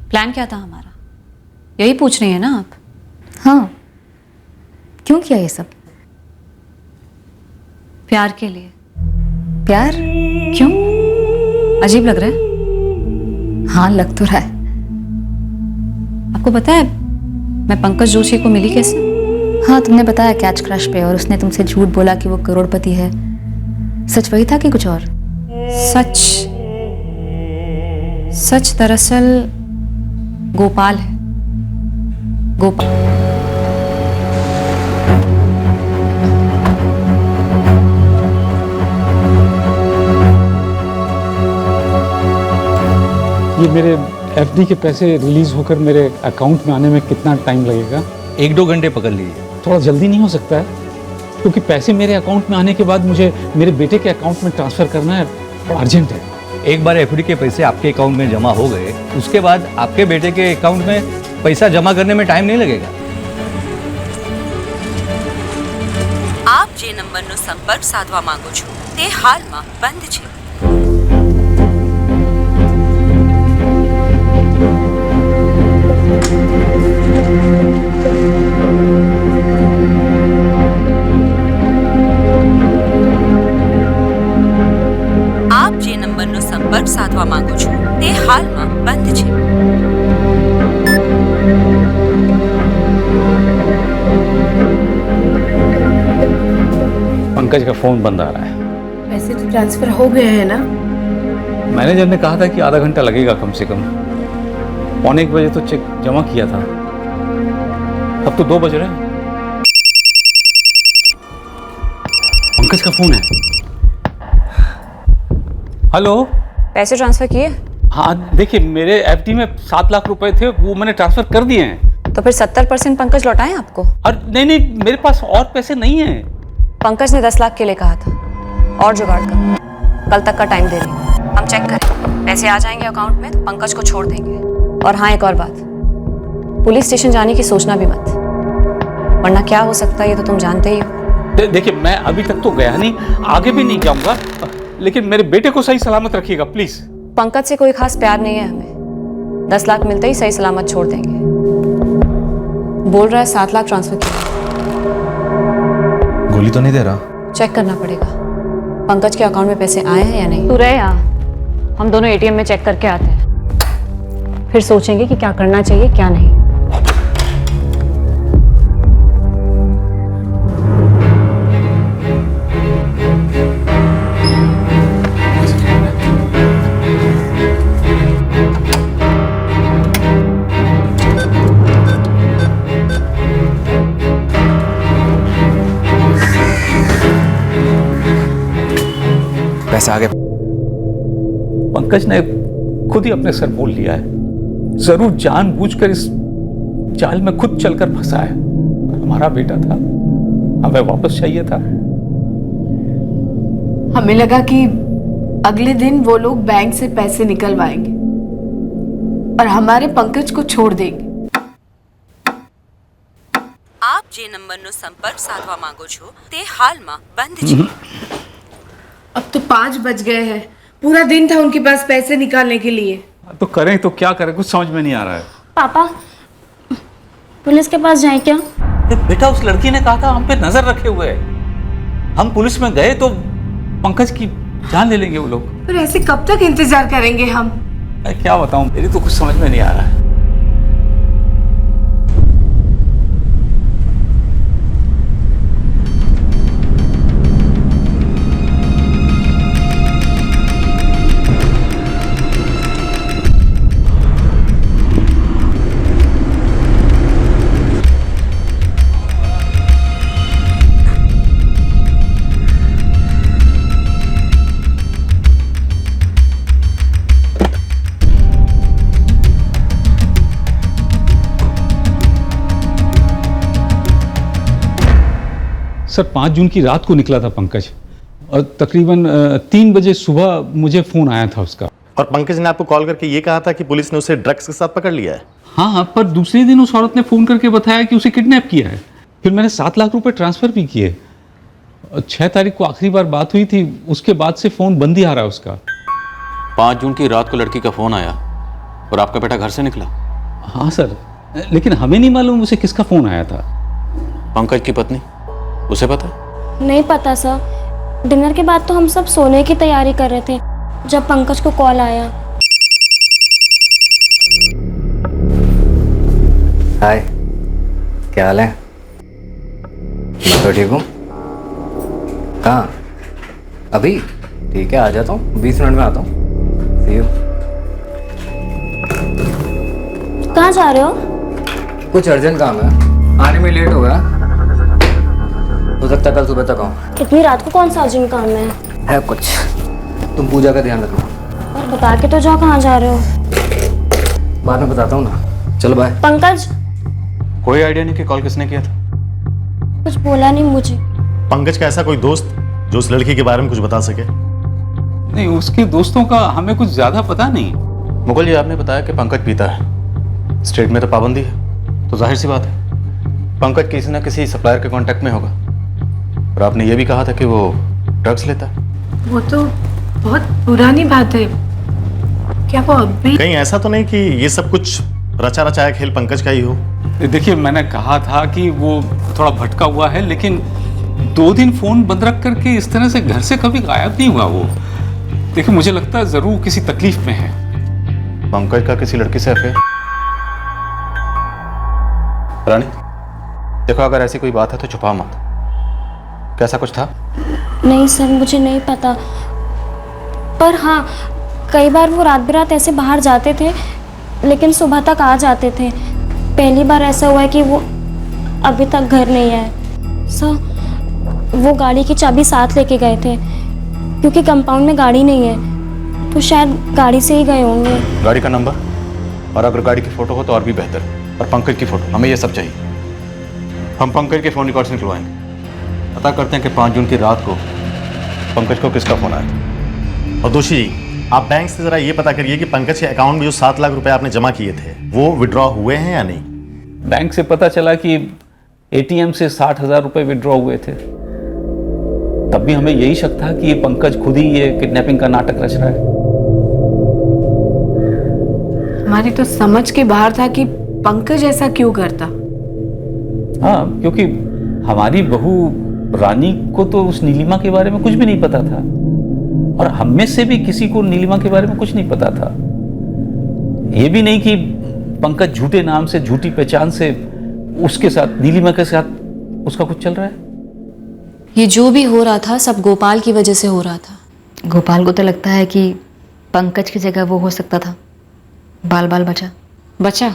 प्लान क्या था हमारा? यही पूछ रही है ना आप? हाँ, क्यों किया ये सब? प्यार के लिए। प्यार? क्यों? अजीब लग रहा है? हाँ, लग तो रहा है। आपको पता है मैं पंकज जोशी को मिली कैसे? हाँ, तुमने बताया कैच क्रश पे, और उसने तुमसे झूठ बोला कि वो करोड़पति है। सच वही था कि कुछ और? सच दरअसल गोपाल है। गोपाल। ये मेरे एफडी के पैसे रिलीज होकर मेरे अकाउंट में आने में कितना टाइम लगेगा? 1-2 घंटे पकड़ लीजिए। थोड़ा जल्दी नहीं हो सकता है? क्योंकि पैसे मेरे अकाउंट में आने के बाद मुझे मेरे बेटे के अकाउंट में ट्रांसफर करना है, बड़ा अर्जेंट है। एक बार एफडी के पैसे आपके अकाउंट में जमा हो गए, उसके बाद आपके बेटे के अकाउंट में पैसा जमा करने में टाइम नहीं लगेगा। आप જે નંબરનો સંપર્ક સાધવા માંગો છો તે હાલમાં બંધ છે। आप જે નંબરનો સંપર્ક સાધવા માંગો છો તે હાલમાં બંધ છે। पंकज का फोन बंद आ रहा है। पैसे तो ट्रांसफर हो गए हैं ना? मैनेजर ने कहा था कि आधा घंटा लगेगा कम से कम। 1:15 बजे तो चेक जमा किया था, अब तो 2 बज रहे हैं। पंकज का फोन है। हेलो, पैसे ट्रांसफर किए? हाँ, देखिए मेरे एफडी में 7 लाख रुपए थे, वो मैंने ट्रांसफर कर दिए हैं। तो फिर 70% पंकज लौटाएं आपको? और नहीं, मेरे पास और पैसे नहीं हैं। पंकज ने 10 लाख के लिए कहा था, और जुगाड़ करो। कल तक का टाइम दे रही हूं। हम चेक करें, पैसे आ जाएंगे अकाउंट में तो पंकज को छोड़ देंगे। और हाँ, एक और बात, पुलिस स्टेशन जाने की सोचना भी मत, वरना क्या हो सकता है ये तो तुम जानते ही हो। देखिए मैं अभी तक तो गया नहीं, आगे भी नहीं जाऊंगा, लेकिन मेरे बेटे को सही सलामत रखिएगा प्लीज। पंकज से कोई खास प्यार नहीं है हमें। 10 लाख मिलते ही सही सलामत छोड़ देंगे। बोल रहा है 7 लाख ट्रांसफर किया। गोली तो नहीं दे रहा? चेक करना पड़ेगा पंकज के अकाउंट में पैसे आए हैं या नहीं। तू रहे यहाँ, हम दोनों एटीएम में चेक करके आते हैं, फिर सोचेंगे कि क्या करना चाहिए क्या नहीं। कैसे आ गए? पंकज ने खुद ही अपने सर बोल लिया है, जरूर जानबूझकर इस जाल में खुद चलकर फंसा है। हमारा बेटा था, हमें वापस चाहिए था। हमें लगा कि अगले दिन वो लोग बैंक से पैसे निकलवाएंगे और हमारे पंकज को छोड़ देंगे। आप जे नंबर नो संपर्क साधवा मांगो छो ते हाल में बंद छे। अब तो 5 बज गए हैं, पूरा दिन था उनके पास पैसे निकालने के लिए। तो करें तो क्या करें, कुछ समझ में नहीं आ रहा है। पापा पुलिस के पास जाए क्या? बेटा उस लड़की ने कहा था हम पे नजर रखे हुए है, हम पुलिस में गए तो पंकज की जान ले लेंगे वो लोग। पर ऐसे कब तक इंतजार करेंगे हम? मैं क्या बताऊं, मेरी तो कुछ समझ में नहीं आ रहा है। सर 5 जून की रात को निकला था पंकज और तकरीबन 3 बजे सुबह मुझे फ़ोन आया था उसका। और पंकज ने आपको कॉल करके ये कहा था कि पुलिस ने उसे ड्रग्स के साथ पकड़ लिया है? हाँ, पर दूसरे दिन उस औरत ने फ़ोन करके बताया कि उसे किडनैप किया है। फिर मैंने 7 लाख रुपए ट्रांसफ़र भी किए। 6 तारीख को आखिरी बार बात हुई थी, उसके बाद से फ़ोन बंद ही आ रहा है उसका। 5 जून की रात को लड़की का फ़ोन आया और आपका बेटा घर से निकला? हाँ सर, लेकिन हमें नहीं मालूम उसे किसका फ़ोन आया था। पंकज की पत्नी, उसे पता? नहीं पता सर, डिनर के बाद तो हम सब सोने की तैयारी कर रहे थे जब पंकज को कॉल आया। हाय, क्या हाल है? मैं तो ठीक हूँ। कहाँ? अभी? ठीक है, आ जाता हूँ, 20 मिनट में आता हूँ। सी यू। कहाँ जा रहे हो? कुछ अर्जेंट काम है, आने में लेट हो गया। हो सकता है कल सुबह तक आऊँ। इतनी रात को कौन सा अर्जेंट काम है कुछ। तुम पूजा का ध्यान रखना। और बता के तो जाओ कहाँ जा रहे हो। बाद में बताता हूँ ना, चलो बाय। पंकज, कोई आइडिया नहीं कि कॉल किसने किया था? कुछ बोला नहीं मुझे। पंकज का ऐसा कोई दोस्त जो उस लड़की के बारे में कुछ बता सके? नहीं, उसके दोस्तों का हमें कुछ ज़्यादा पता नहीं। मुगल जी, आपने बताया कि पंकज पीता है, स्टेट में तो पाबंदी है, तो जाहिर सी बात है पंकज किसी न किसी सप्लायर के कांटेक्ट में होगा। और आपने ये भी कहा था कि वो ड्रग्स लेता है। वो तो बहुत पुरानी बात है, क्या वो अब भी? कहीं ऐसा तो नहीं कि ये सब कुछ रचा रचाया खेल पंकज का ही हो? देखिए, मैंने कहा था कि वो थोड़ा भटका हुआ है, लेकिन 2 दिन फ़ोन बंद रख करके इस तरह से घर से कभी गायब नहीं हुआ वो। देखिए, मुझे लगता है ज़रूर किसी तकलीफ में है। पंकज का किसी लड़की से अफेयर? रानी देखो, अगर ऐसी कोई बात है तो छुपा मत। कैसा कुछ था? नहीं सर, मुझे नहीं पता, पर हाँ कई बार वो रात बिरात ऐसे बाहर जाते थे लेकिन सुबह तक आ जाते थे। पहली बार ऐसा हुआ है कि वो अभी तक घर नहीं आए। सर वो गाड़ी की चाबी साथ लेके गए थे क्योंकि कंपाउंड में गाड़ी नहीं है, तो शायद गाड़ी से ही गए होंगे। गाड़ी का नंबर, और अगर गाड़ी की फोटो हो तो और भी बेहतर, और पंकज की फोटो, हमें ये सब चाहिए। हम पंकज के फ़ोन रिकॉर्ड्स निकलवाएंगे, पता करते हैं कि 5 जून की रात को पंकज को किसका फ़ोन आया था। और दोषी जी, आप बैंक से ज़रा ये पता करिए कि पंकज के अकाउंट में जो 7 लाख रुपए आपने जमा किए थे वो विड्रॉ हुए हैं या नहीं। बैंक से पता चला कि एटीएम से 60,000 रुपए विड्रॉ हुए थे। तब भी हमें यही शक था कि ये पंकज खुद ही ये किडनैपिंग का नाटक रच रहा है। हमारी तो समझ के बाहर था कि पंकज ऐसा क्यों करता। हाँ, क्योंकि हमारी बहू रानी को तो उस नीलिमा के बारे में कुछ भी नहीं पता था, और हम में से भी किसी को नीलिमा के बारे में कुछ नहीं पता था। ये भी नहीं कि पंकज झूठे नाम से, झूठी पहचान से उसके साथ, नीलिमा के साथ उसका कुछ चल रहा है। ये जो भी हो रहा था सब गोपाल की वजह से हो रहा था। गोपाल को तो लगता है कि पंकज की जगह वो हो सकता था। बाल बाल बचा। बचा?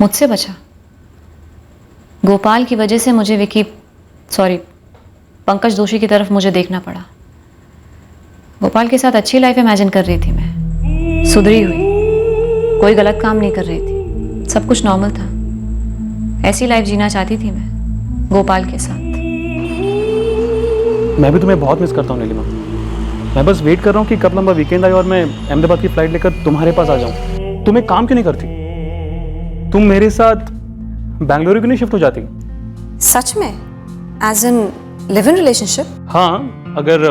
मुझसे बचा। गोपाल की वजह से मुझे विकी, सॉरी, पंकज दोषी की तरफ मुझे देखना पड़ा। गोपाल के साथ अच्छी लाइफ इमेजिन कर रही थी मैं, सुधरी हुई, कोई गलत काम नहीं कर रही थी, सब कुछ नॉर्मल था। ऐसी लाइफ जीना चाहती थी मैं गोपाल के साथ। मैं भी तुम्हें बहुत मिस करता हूँ नीलिमा। मैं बस वेट कर रहा हूँ कि कब लंबा वीकेंड आए और मैं अहमदाबाद की फ्लाइट लेकर तुम्हारे पास आ जाऊँ। तुम एक काम क्यों नहीं करती? तुम मेरे साथ बेंगलुरु क्यों नहीं शिफ्ट हो जाती? सच में? As in live in relationship? हाँ, अगर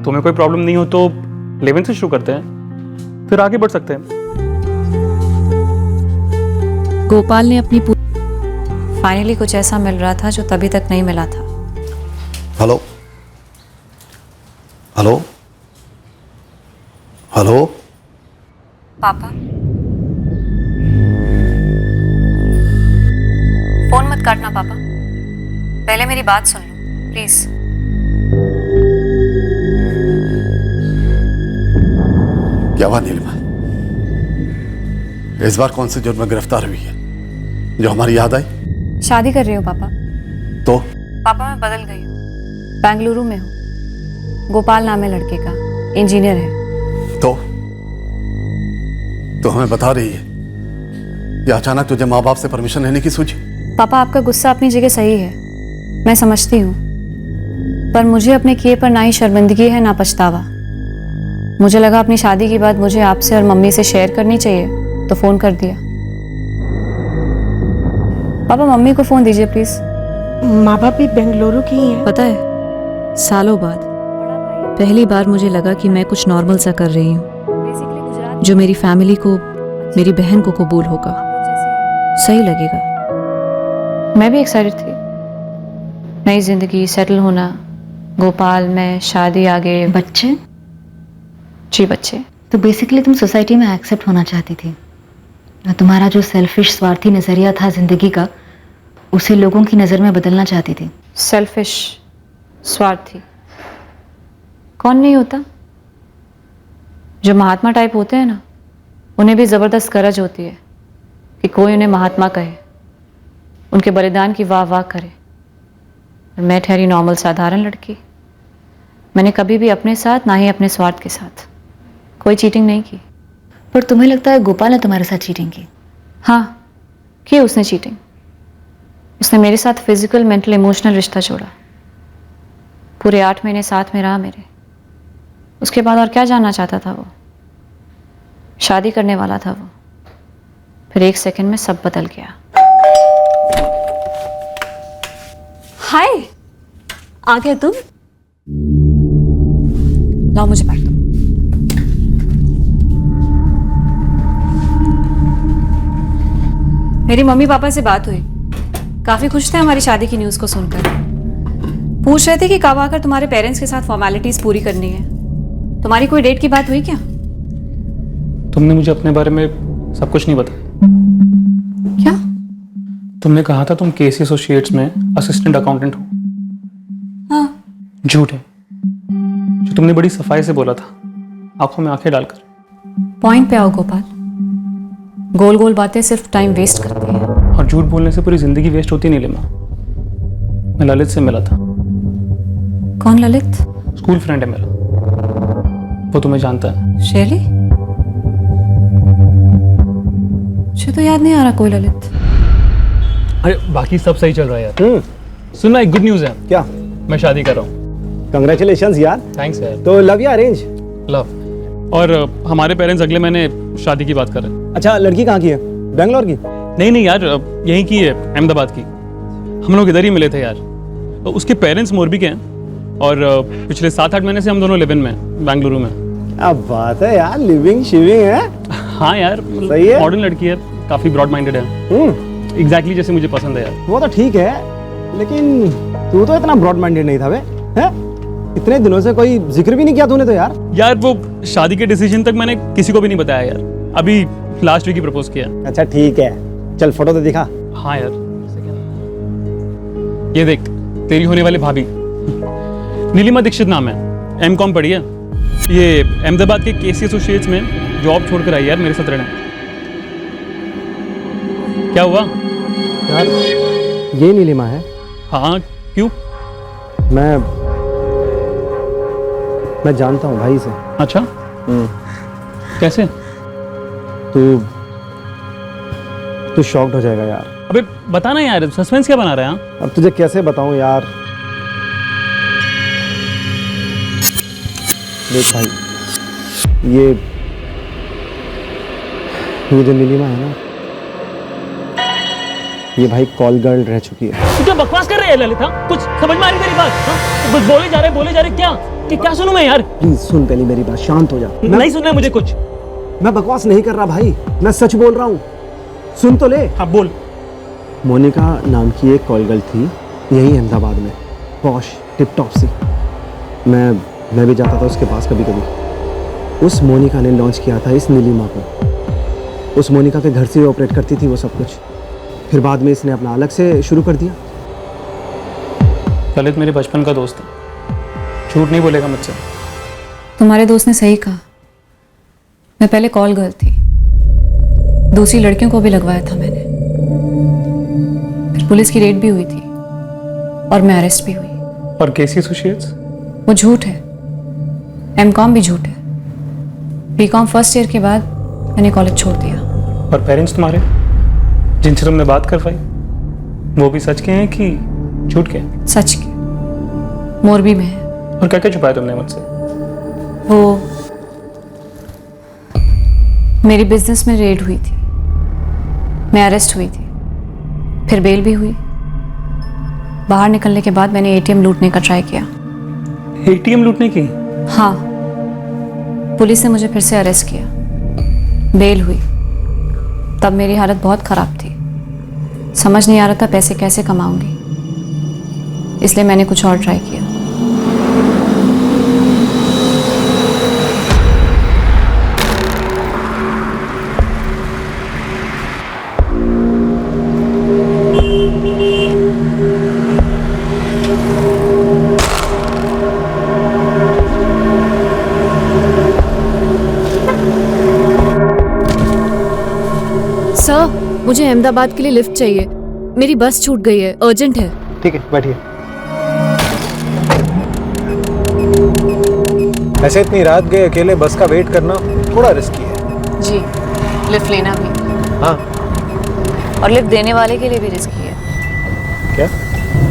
तुम्हें कोई प्रॉब्लम नहीं हो तो लिव इन से शुरू करते हैं, फिर आगे बढ़ सकते हैं। गोपाल ने अपनी फाइनली कुछ ऐसा मिल रहा था जो तभी तक नहीं मिला था। हेलो हेलो हेलो पापा, फोन मत काटना पापा, पहले मेरी बात सुन लो प्लीज। क्या हुआ नीलिमा? इस बार कौन से जुर्म में गिरफ्तार हुई है जो हमारी याद आई? शादी कर रही हूँ पापा। तो पापा मैं बदल गई हूँ, बेंगलुरु में हूँ। गोपाल नाम है लड़के का, इंजीनियर है। तो हमें बता रही है या अचानक तुझे माँ बाप से परमिशन लेने की सूझी? पापा आपका गुस्सा अपनी जगह सही है, मैं समझती हूँ, पर मुझे अपने किए पर ना ही शर्मिंदगी है ना पछतावा। मुझे लगा अपनी शादी की बात मुझे आपसे और मम्मी से शेयर करनी चाहिए, तो फोन कर दिया। पापा मम्मी को फोन दीजिए प्लीज। माँ बाप भी बेंगलुरु की ही हैं। पता है, सालों बाद पहली बार मुझे लगा कि मैं कुछ नॉर्मल सा कर रही हूँ जो मेरी फैमिली को, मेरी बहन को कबूल होगा, सही लगेगा। मैं भी एक्साइटेड थी, नई जिंदगी, सेटल होना, गोपाल, मैं, शादी, आगे बच्चे। जी बच्चे। तो बेसिकली तुम सोसाइटी में एक्सेप्ट होना चाहती थी, और तुम्हारा जो सेल्फिश स्वार्थी नजरिया था जिंदगी का, उसे लोगों की नज़र में बदलना चाहती थी। सेल्फिश, स्वार्थी कौन नहीं होता? जो महात्मा टाइप होते हैं ना, उन्हें भी ज़बरदस्त गरज होती है कि कोई उन्हें महात्मा कहे, उनके बलिदान की वाह वाह करे। और मैं ठहरी नॉर्मल साधारण लड़की। मैंने कभी भी अपने साथ, ना ही अपने स्वार्थ के साथ कोई चीटिंग नहीं की। पर तुम्हें लगता है गोपाल ने तुम्हारे साथ चीटिंग की? हाँ, की उसने चीटिंग। उसने मेरे साथ फिजिकल, मेंटल, इमोशनल रिश्ता जोड़ा। पूरे 8 महीने साथ में रहा मेरे। उसके बाद और क्या जानना चाहता था वो? शादी करने वाला था वो। फिर 1 सेकंड में सब बदल गया। हाय, आ गए तुम? लाओ मुझे बैठ दो। मेरी मम्मी पापा से बात हुई, काफी खुश थे हमारी शादी की न्यूज को सुनकर। पूछ रहे थे कि कब आकर तुम्हारे पेरेंट्स के साथ फॉर्मेलिटीज पूरी करनी है। तुम्हारी कोई डेट की बात हुई क्या? तुमने मुझे अपने बारे में सब कुछ नहीं बताया। क्या? तुमने कहा था तुम केसी एसोसिएट्स में असिस्टेंट अकाउंटेंट हो। हाँ। झूठ है जो तुमने बड़ी सफाई से बोला था, आंखों में आंखें डालकर। पॉइंट पे आओ गोपाल, गोल गोल बातें सिर्फ टाइम वेस्ट करती हैं। और झूठ बोलने से पूरी जिंदगी वेस्ट होती नहीं लीमा। मैं ललित से मिला था। कौन ललित? स्कूल फ्रेंड है मेरा, वो तुम्हें जानता है। शैली? मुझे तो याद नहीं आ रहा कोई ललित। अरे बाकी सब सही चल रहा है यार। सुनना, एक गुड न्यूज़ है। क्या? मैं शादी कर रहा हूँ। कंग्रेचुलेशंस यार। थैंक्स यार। तो लव या अरेंज? लव। और हमारे पेरेंट्स अगले महीने शादी की बात कर रहे हैं। अच्छा, लड़की कहाँ की है? बेंगलोर की? नहीं यार, यहीं की है, अहमदाबाद की। हम लोग इधर ही मिले थे यार। तो उसके पेरेंट्स मोरबी के हैं और पिछले 7-8 महीने से हम दोनों लिव इन में, बेंगलुरु में। क्या बात है यार, लिविंग शिविंग है। हाँ यार, सही है। मॉडर्न लड़की है, काफी ब्रॉड माइंडेड है। एग्जैक्टली जैसे मुझे पसंद है यार। वो तो ठीक है, लेकिन तू तो इतना ब्रॉड माइंडेड नहीं था बे, हैं? इतने दिनों से कोई जिक्र भी नहीं किया तूने तो यार। यार वो शादी के डिसीजन तक मैंने किसी को भी नहीं बताया यार, अभी लास्ट वीक ही प्रपोज किया। अच्छा ठीक है, चल फोटो तो दिखा। हाँ यार, ये देख, तेरी होने वाली भाभी नीलिमा दीक्षित नाम है, M.Com पढ़ी है। ये अहमदाबाद के केसी एसोसिएट्स में जॉब छोड़कर आई यार मेरे साथ रहने। क्या हुआ यार? ये नीलिमा है? हाँ, क्यों? मैं मैं जानता हूँ भाई से। अच्छा, कैसे? तू शॉक्ड हो जाएगा यार। अबे बता ना यार, सस्पेंस क्या बना रहा है? अब तुझे कैसे बताऊं यार। देख भाई, ये जो नीलिमा है ना, ये भाई कॉल गर्ल रह चुकी है। तू क्या बकवास कर रहे है ललिता? कुछ समझ में आ रही तेरी बात? कुछ बोले जा रहे क्या सुनूं मैं यार? प्लीज सुन पहले मेरी बात, शांत हो जा। नहीं सुनना है मुझे कुछ। मैं बकवास नहीं कर रहा भाई, मैं सच बोल रहा हूँ, सुन तो ले। हाँ बोल। मोनिका नाम की एक कॉल गर्ल थी यही अहमदाबाद में, पॉश टिप टॉप सी। मैं भी जाता था उसके पास कभी कभी। उस मोनिका ने लॉन्च किया था इस नीलिमा को। उस मोनिका के घर से ही ऑपरेट करती थी वो सब कुछ। फिर बाद में इसने अपना अलग से शुरू कर दिया। ललित मेरे बचपन का दोस्त है, झूठ नहीं बोलेगा मुझसे। तुम्हारे दोस्त ने सही कहा, मैं पहले कॉल गर्ल थी, दूसरी लड़कियों को भी लगवाया था मैंने। फिर पुलिस की रेड भी हुई थी और मैं अरेस्ट भी हुई। और केसी एसोसिएट्स? वो झूठ है, एमकॉम भी झूठ है। बीकॉम फर्स्ट ईयर के बाद मैंने कॉलेज छोड़ दिया। और पेरेंट्स तुम्हारे जिनसे तुमने बात करवाई, वो भी सच के हैं कि झूठ के? सच के, मोरबी में है। और क्या क्या छुपाया तुमने मुझसे? वो मेरी बिजनेस में रेड हुई थी, मैं अरेस्ट हुई थी, फिर बेल भी हुई। बाहर निकलने के बाद मैंने एटीएम लूटने का ट्राई किया। एटीएम लूटने की? हाँ, पुलिस ने मुझे फिर से अरेस्ट किया, बेल हुई। तब मेरी हालत बहुत खराब थी, समझ नहीं आ रहा था पैसे कैसे कमाऊंगी, इसलिए मैंने कुछ और ट्राई किया। सर, मुझे अहमदाबाद के लिए लिफ्ट चाहिए, मेरी बस छूट गई है, अर्जेंट है। ठीक है, बैठिए। ऐसे इतनी रात गए अकेले बस का वेट करना थोड़ा रिस्की है। जी, लिफ्ट लेना भी। हाँ, और लिफ्ट देने वाले के लिए भी रिस्की है। क्या?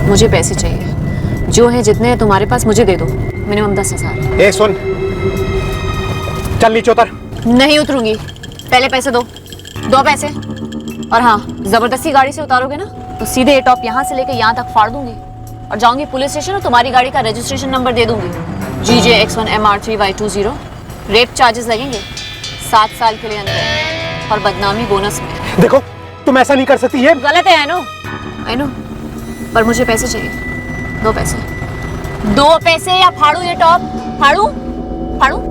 मुझे पैसे चाहिए, जो है जितने हैं तुम्हारे पास मुझे दे दो, मिनिमम 10,000। ए सुन, चल नीचे उतर। नहीं उतरूंगी, पहले पैसे दो। 2 पैसे। और हाँ, जबरदस्ती गाड़ी से उतारोगे ना तो सीधे टॉप यहाँ से लेकर यहाँ तक फाड़ दूंगी और जाऊंगी पुलिस स्टेशन और तुम्हारी गाड़ी का रजिस्ट्रेशन नंबर दे दूंगी, GJ-X1MR3Y20। रेप चार्जेस लगेंगे, 7 साल के लिए अंदर, और बदनामी बोनस में। देखो, तुम ऐसा नहीं कर सकती, ये गलत है। आई नो, पर मुझे पैसे चाहिए। 2 पैसे। 2 पैसे या फाड़ू ये टॉप, फाड़ू।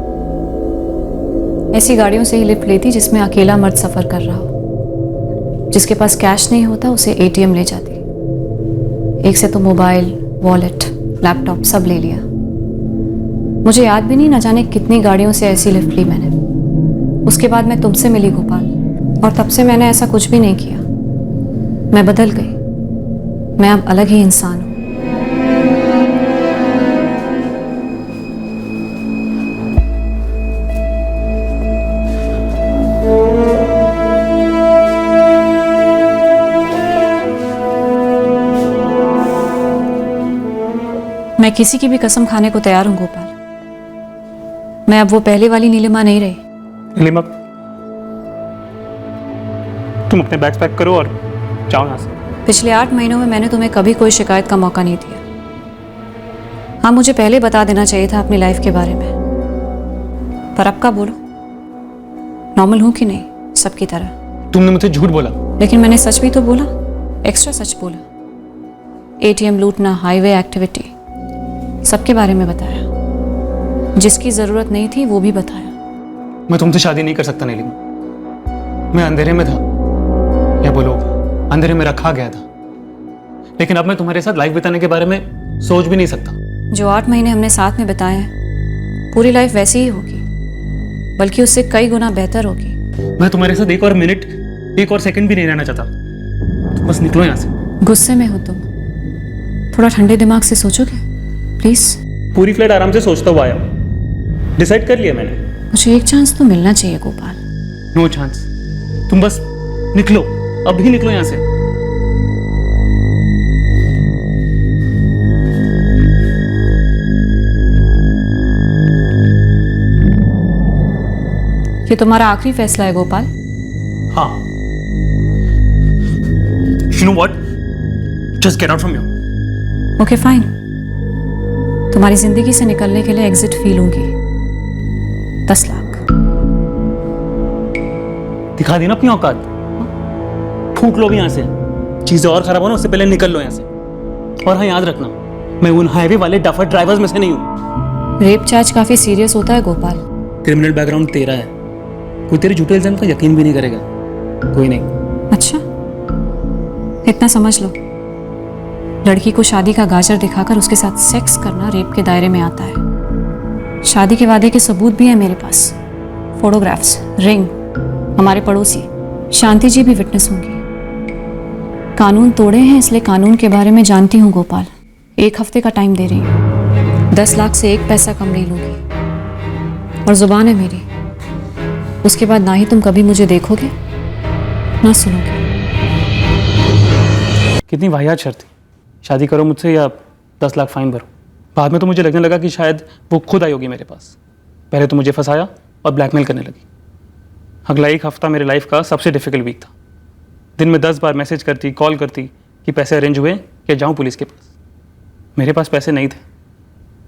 ऐसी गाड़ियों से ही लिफ्ट लेती जिसमें अकेला मर्द सफर कर रहा हो, जिसके पास कैश नहीं होता उसे एटीएम ले जाती। एक से तो मोबाइल, वॉलेट, लैपटॉप सब ले लिया। मुझे याद भी नहीं, न जाने कितनी गाड़ियों से ऐसी लिफ्ट ली मैंने। उसके बाद मैं तुमसे मिली गोपाल, और तब से मैंने ऐसा कुछ भी नहीं किया। मैं बदल गई, मैं अब अलग ही इंसान हूं। मैं किसी की भी कसम खाने को तैयार हूं गोपाल। मैं अब वो पहले वाली नीलिमा नहीं रही। नीलिमा, तुम अपने बैग्स पैक करो और जाओ यहाँ से। पिछले 8 महीनों में मैंने तुम्हें कभी कोई शिकायत का मौका नहीं दिया। हाँ, मुझे पहले बता देना चाहिए था अपनी लाइफ के बारे में। पर अब का बोलो, नॉर्मल हूं कि नहीं सबकी तरह? तुमने मुझे झूठ बोला। लेकिन मैंने सच भी तो बोला, एक्स्ट्रा सच बोला। एटीएम लूटना, हाईवे एक्टिविटी, सबके बारे में बताया। जिसकी जरूरत नहीं थी वो भी बताया। मैं तुमसे शादी नहीं कर सकता नीलिमा। मैं अंधेरे में था, या बोलो अंधेरे में रखा गया था। लेकिन अब मैं तुम्हारे साथ लाइफ बिताने के बारे में सोच भी नहीं सकता। जो 8 महीने हमने साथ में बिताए हैं, पूरी लाइफ वैसी ही होगी, बल्कि उससे कई गुना बेहतर होगी। मैं तुम्हारे साथ एक और मिनट, एक और सेकंड भी नहीं रहना चाहता। तो बस निकलो यहाँ से। गुस्से में हो तुम, थोड़ा ठंडे दिमाग से सोचोगे प्लीज? पूरी फ्लाइट आराम से सोचता हुआ आया, डिसाइड कर लिया मैंने। मुझे एक चांस तो मिलना चाहिए गोपाल। No chance. तुम बस निकलो, अभी निकलो यहाँ से। ये तुम्हारा आखिरी फैसला है गोपाल? हाँ। You know what? Just get out from here. Okay fine. तुम्हारी जिंदगी से निकलने के लिए एग्जिट फी लूंगी। 10 लाख। दिखा दी ना अपनी औकात। फूट लो भी यहाँ से। चीजें और खराब हो ना उससे पहले निकल लो यहाँ से। और हाँ याद रखना, मैं उन हाईवे वाले डफर ड्राइवर्स में से नहीं हूँ। रेप चार्ज काफी सीरियस होता है गोपाल। क्रिमिनल बैकग्राउंड तेरा है, कोई तेरे झूठे इल्जाम का यकीन भी नहीं करेगा। कोई नहीं। अच्छा, इतना समझ लो, लड़की को शादी का गाजर दिखाकर उसके साथ सेक्स करना रेप के दायरे में आता है। शादी के वादे के सबूत भी है मेरे पास, फोटोग्राफ्स, रिंग। हमारे पड़ोसी शांति जी भी विटनेस होंगी। कानून तोड़े हैं इसलिए कानून के बारे में जानती हूँ गोपाल। 1 हफ्ते का टाइम दे रही हूँ। 10 लाख से 1 पैसा कम नहीं लूंगी। और जुबान है मेरी, उसके बाद ना ही तुम कभी मुझे देखोगे ना सुनोगे। कितनी वाहियात शर्त थी, शादी करो मुझसे या 10 लाख फाइन भरो। बाद में तो मुझे लगने लगा कि शायद वो खुद आई होगी मेरे पास। पहले तो मुझे फंसाया और ब्लैकमेल करने लगी। अगला 1 हफ्ता मेरे लाइफ का सबसे डिफिकल्ट वीक था। दिन में 10 बार मैसेज करती, कॉल करती कि पैसे अरेंज हुए या जाऊँ पुलिस के पास। मेरे पास पैसे नहीं थे।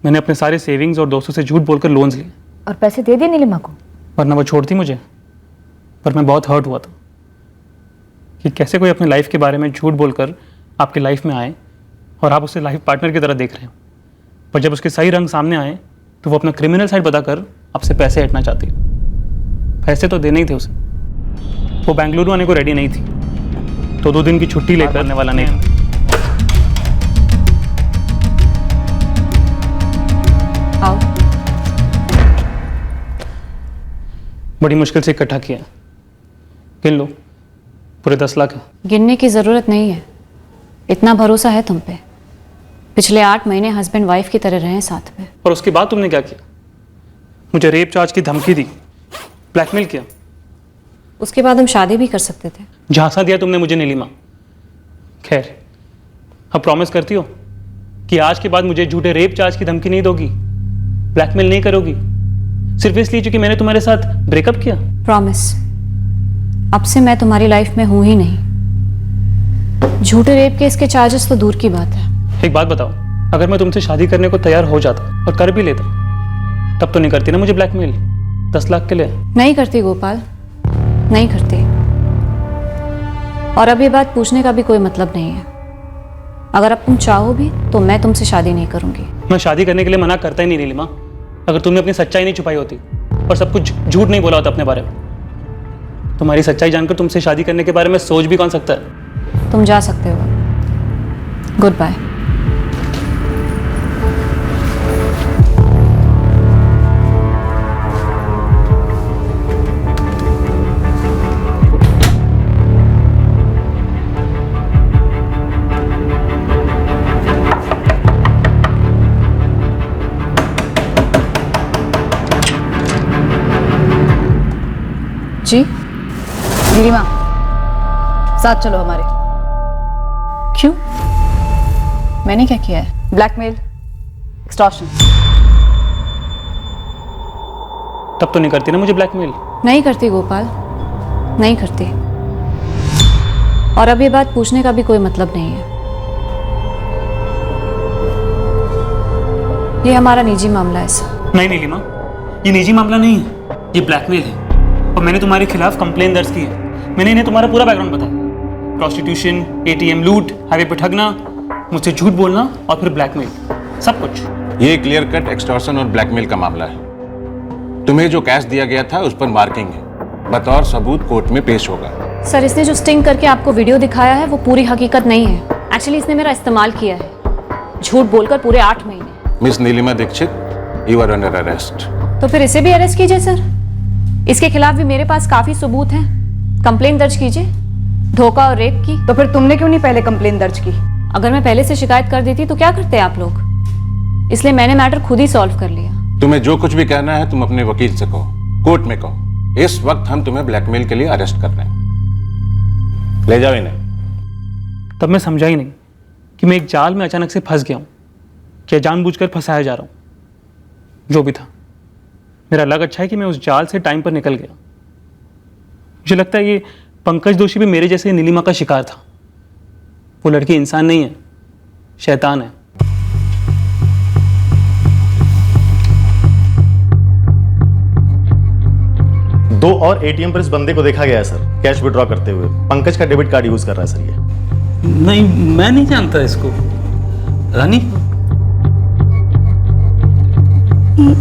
मैंने अपने सारे सेविंग्स और दोस्तों से झूठ बोलकर लोन्स लिए। और पैसे दे दिए नीलिमा को? वरना वो छोड़ती मुझे। पर मैं बहुत हर्ट हुआ था कि कैसे कोई अपने लाइफ के बारे में झूठ बोलकर आपकी लाइफ में आए और आप उसे लाइफ पार्टनर की तरह देख रहे हो, पर जब उसके सही रंग सामने आए तो वो अपना क्रिमिनल साइड बताकर आपसे पैसे हटना चाहती है। पैसे तो देने ही थे उसे। वो बेंगलुरु आने को रेडी नहीं थी, तो 2 दिन की छुट्टी लेकर आने वाला नहीं था। आओ। बड़ी मुश्किल से इकट्ठा किया। गिन लो, पूरे 10 लाख है। गिनने की जरूरत नहीं है, इतना भरोसा है तुम पे। पिछले 8 महीने हस्बैंड वाइफ की तरह रहे साथ में। और उसके बाद तुमने क्या किया? मुझे रेप चार्ज की धमकी दी, ब्लैकमेल किया। उसके बाद हम शादी भी कर सकते थे। झांसा दिया तुमने मुझे नीलिमा। खैर, अब प्रॉमिस करती हो कि आज के बाद मुझे झूठे रेप चार्ज की धमकी नहीं दोगी, ब्लैकमेल नहीं करोगी, सिर्फ इसलिए क्योंकि मैंने तुम्हारे साथ ब्रेकअप किया? प्रॉमिस। अब से मैं तुम्हारी लाइफ में हूं ही नहीं। झूठे रेप केस के चार्जेस तो दूर की बात है। एक बात बताओ, अगर मैं तुमसे शादी करने को तैयार हो जाता और कर भी लेता, तब तो नहीं करती ना मुझे ब्लैकमेल 10 लाख के लिए? नहीं करती गोपाल, नहीं करती। और अब ये बात पूछने का भी कोई मतलब नहीं है। अगर अब तुम चाहो भी तो मैं तुमसे शादी नहीं करूंगी। मैं शादी करने के लिए मना करता ही नहीं नीलिमा। अगर तुमने अपनी सच्चाई नहीं छुपाई होती और सब कुछ झूठ नहीं बोला होता अपने बारे में, तुम्हारी सच्चाई जानकर तुमसे शादी करने के बारे में सोच भी कौन सकता है? तुम जा सकते हो। Good bye. जी नीलिमा, साथ चलो हमारे। क्यों? मैंने क्या किया है? Blackmail, extortion. तब तो नहीं करती ना मुझे ब्लैकमेल? नहीं करती गोपाल, नहीं करती। और अब ये बात पूछने का भी कोई मतलब नहीं है। ये हमारा निजी मामला है सर। नहीं नीलिमा, ये निजी मामला नहीं है, ये ब्लैकमेल है। और मैंने तुम्हारे खिलाफ कंप्लेन दर्ज की है। मैंने इन्हें तुम्हारा पूरा बैकग्राउंड बताया। प्रोस्टिट्यूशन, ATM लूट, हाईवे पर ठगना, मुझसे झूठ बोलना और फिर ब्लैकमेल, सब कुछ। ये क्लियर कट एक्सटॉर्शन और ब्लैकमेल का मामला है। तुम्हें जो कैश दिया गया था उस पर मार्किंग है, बतौर सबूत कोर्ट में पेश होगा। सर, इसने जो स्टिंग करके आपको वीडियो दिखाया है वो पूरी हकीकत नहीं है। एक्चुअली इसने मेरा इस्तेमाल किया है, झूठ बोलकर पूरे 8 महीने। Miss Neelima Dikshit, you are under arrest. तो फिर इसे भी अरेस्ट कीजिए सर। इसके खिलाफ भी मेरे पास काफी सबूत हैं। कंप्लेन दर्ज कीजिए, धोखा और रेप की। तो फिर तुमने क्यों नहीं पहले कंप्लेन दर्ज की? अगर मैं पहले से शिकायत कर देती तो क्या करते आप लोग? इसलिए मैंने मैटर खुद ही सॉल्व कर लिया। तुम्हें जो कुछ भी कहना है तुम अपने वकील से कहो, कोर्ट में कहो। इस वक्त हम तुम्हें ब्लैकमेल के लिए अरेस्ट कर रहे हैं। ले जाओ इन्हें। तब मैं समझा ही नहीं कि मैं एक जाल में अचानक से फंस गया हूं, क्या जानबूझकर फंसाया जा रहा हूं। जो भी था, मेरा लग अच्छा है कि मैं उस जाल से टाइम पर निकल गया। मुझे लगता है ये पंकज दोषी भी मेरे जैसे नीलिमा का शिकार था। वो लड़की इंसान नहीं है, शैतान है। दो और एटीएम पर इस बंदे को देखा गया है सर, कैश विड्रॉ करते हुए। पंकज का डेबिट कार्ड यूज कर रहा है सर ये। नहीं, मैं नहीं जानता इसको। रानी?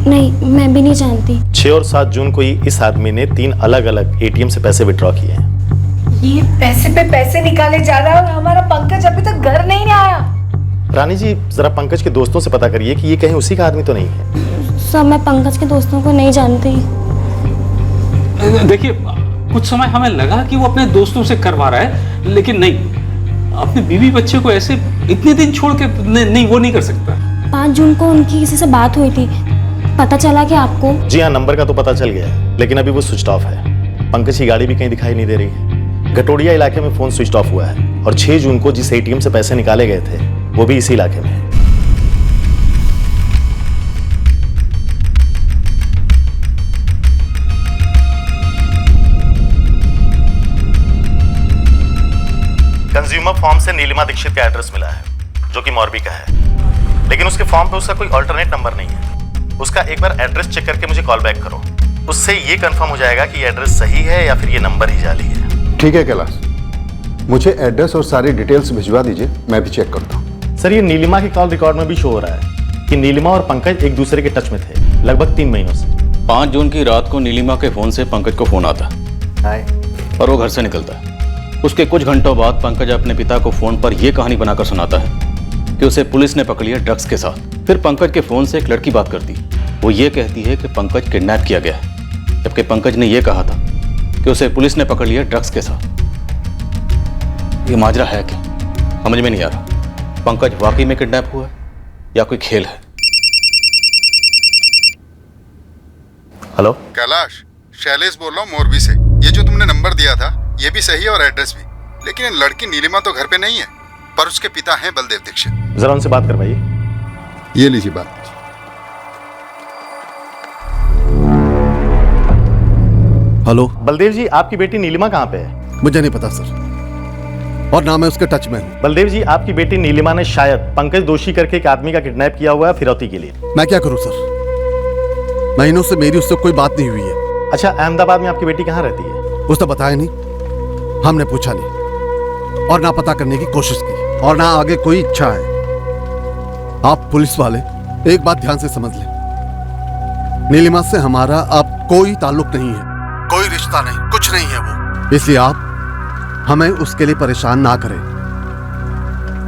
नहीं, मैं भी नहीं जानती। 6 और 7 जून को ही इस आदमी ने 3 अलग अलग एटीएम से पैसे विड्रॉ किए हैं। ये पैसे पे पैसे निकाले जा रहा है और हमारा पंकज अभी तक घर नहीं आया। रानी जी, जरा पंकज के दोस्तों से पता करिए कि ये कहीं उसी का आदमी तो नहीं है। सर, मैं पंकज के दोस्तों को नहीं जानती। देखिए, कुछ समय हमें लगा कि वो अपने दोस्तों से करवा रहा है, लेकिन नहीं, अपने बीवी बच्चे को ऐसे इतने दिन छोड़ के नहीं, वो नहीं कर सकता। 5 जून को उनकी किसी से बात हुई थी, पता चला कि आपको? जी हाँ, नंबर का तो पता चल गया है, लेकिन अभी वो स्विच ऑफ है। पंकज की गाड़ी भी कहीं दिखाई नहीं दे रही है। घटोड़िया इलाके में फोन स्विच ऑफ हुआ है और 6 जून को जिस एटीएम से पैसे निकाले गए थे वो भी इसी इलाके में है। कंज्यूमर फॉर्म से नीलिमा दीक्षित का एड्रेस मिला है, जो कि मोरबी का है, लेकिन उसके फॉर्म पे उसका कोई अल्टरनेट नंबर नहीं है। उसका एक बार एड्रेस चेक करके मुझे कॉल बैक करो, उससे ये कंफर्म हो जाएगा कि एड्रेस सही है या फिर ये नंबर ही जाली है। ठीक है कैलाश, मुझे एड्रेस और सारी डिटेल्स भिजवा दीजिए, मैं भी चेक करता हूँ। सर, ये नीलिमा के कॉल रिकॉर्ड में भी शो हो रहा है कि नीलिमा और पंकज एक दूसरे के टच में थे लगभग 3 महीनों से। 5 जून की रात को नीलिमा के फोन से पंकज को फोन आता है और वो घर से निकलता है। उसके कुछ घंटों बाद पंकज अपने पिता को फोन पर यह कहानी बनाकर सुनाता है कि उसे पुलिस ने पकड़ लिया ड्रग्स के साथ। फिर पंकज के फोन से एक लड़की बात करती है। वो ये कहती है कि पंकज किडनैप किया गया है, जबकि पंकज ने यह कहा था कि उसे पुलिस ने पकड़ लिया ड्रग्स के साथ। ये माजरा है क्या, समझ में नहीं आ रहा। पंकज वाकई में किडनैप हुआ है या कोई खेल है? हेलो कैलाश, शैलेश बोल रहा हूँ मोरबी से। ये जो तुमने नंबर दिया था ये भी सही है और एड्रेस भी, लेकिन लड़की नीलिमा तो घर पे नहीं है, पर उसके पिता हैं बलदेव दीक्षित। जरा उनसे बात करवाइए। ये लीजिए बात। हेलो बलदेव जी, आपकी बेटी नीलिमा कहाँ पे है? मुझे नहीं पता सर, और ना मैं उसके टच में हूँ। बलदेव जी, आपकी बेटी नीलिमा ने शायद पंकज दोषी करके एक आदमी का किडनैप किया हुआ है फिरौती के लिए। मैं क्या करूँ सर, महीनों से मेरी उससे कोई बात नहीं हुई है। अच्छा, अहमदाबाद में आपकी बेटी कहाँ रहती है? उसने बताया नहीं, हमने पूछा नहीं और ना पता करने की कोशिश की, और ना आगे कोई इच्छा है। आप पुलिस वाले एक बात ध्यान से समझ लें, नीलिमा से हमारा अब कोई ताल्लुक नहीं है, कोई रिश्ता नहीं, कुछ नहीं है वो। इसलिए आप हमें उसके लिए परेशान ना करें।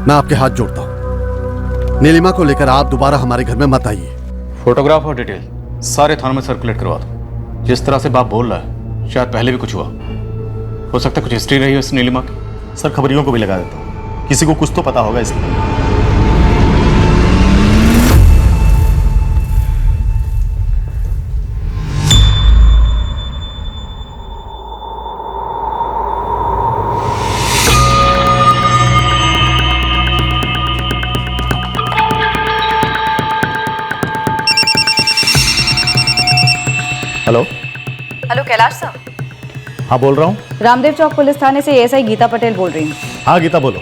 मैं आपके हाथ जोड़ता हूं, नीलिमा को लेकर आप दोबारा हमारे घर में मत आइए। फोटोग्राफ और डिटेल सारे थानों में सर्कुलेट करवा दो। जिस तरह से बाप बोल रहा है शायद पहले भी कुछ हुआ हो सकता है, कुछ हिस्ट्री रही है इस नीलिमा की। सर, खबरियों को भी लगा देता हूँ, किसी को कुछ तो पता होगा इसलिए। Hello hello Kailash sir. हाँ, बोल रहा हूँ। रामदेव चौक पुलिस थाने से एएसआई गीता पटेल बोल रही हूँ। हाँ गीता, बोलो।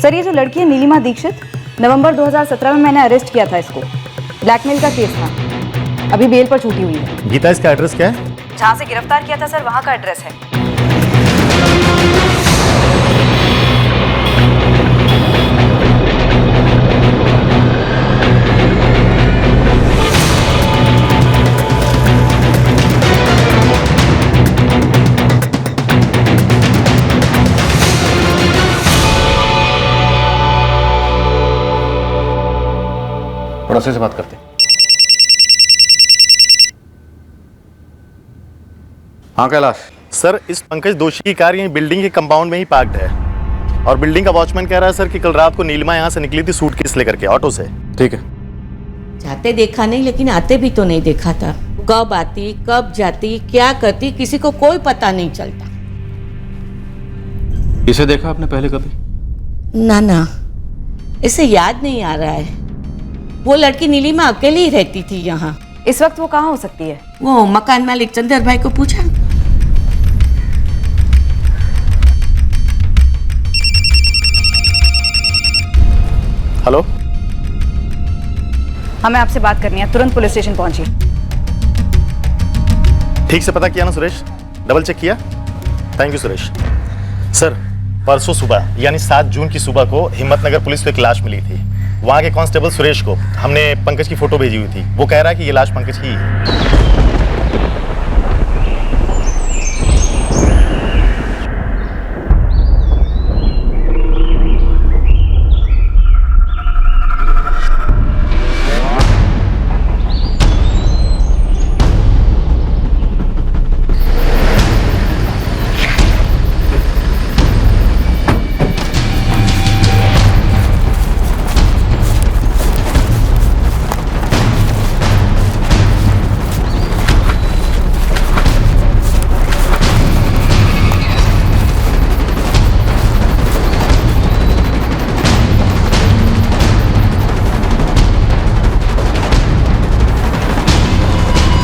सर, ये जो लड़की है नीलिमा दीक्षित, नवंबर 2017 में मैंने अरेस्ट किया था इसको। ब्लैकमेल का केस था, अभी बेल पर छूटी हुई है। गीता, इसका एड्रेस क्या है? जहाँ से गिरफ्तार किया था सर, वहाँ का एड्रेस है। पड़ोसी से बात करते। हाँ कैलाश। सर, इस पंकज दोषी की कार यहीं बिल्डिंग के कंपाउंड में ही पार्क्ड है, और बिल्डिंग का वॉचमैन कह रहा है सर कि कल रात को नीलिमा यहाँ से निकली थी सूटकेस लेकर के ऑटो से। ठीक है, जाते देखा नहीं, लेकिन आते भी तो नहीं देखा था। कब आती, कब जाती, क्या करती, किसी को कोई पता नहीं चलता। इसे देखा आपने पहले कभी? ना ना, इसे याद नहीं आ रहा है। वो लड़की नीलिमा अकेली ही रहती थी यहाँ। इस वक्त वो कहाँ हो सकती है? वो मकान मालिक चंदर भाई को पूछा? हेलो, हमें आपसे बात करनी है, तुरंत पुलिस स्टेशन पहुंचिए। ठीक से पता किया ना सुरेश? डबल चेक किया? Thank you Suresh. सर, परसों सुबह यानी 7 जून की सुबह को हिम्मतनगर पुलिस को एक लाश मिली थी। वहाँ के कांस्टेबल सुरेश को हमने पंकज की फोटो भेजी हुई थी। वो कह रहा है कि ये लाश पंकज की है।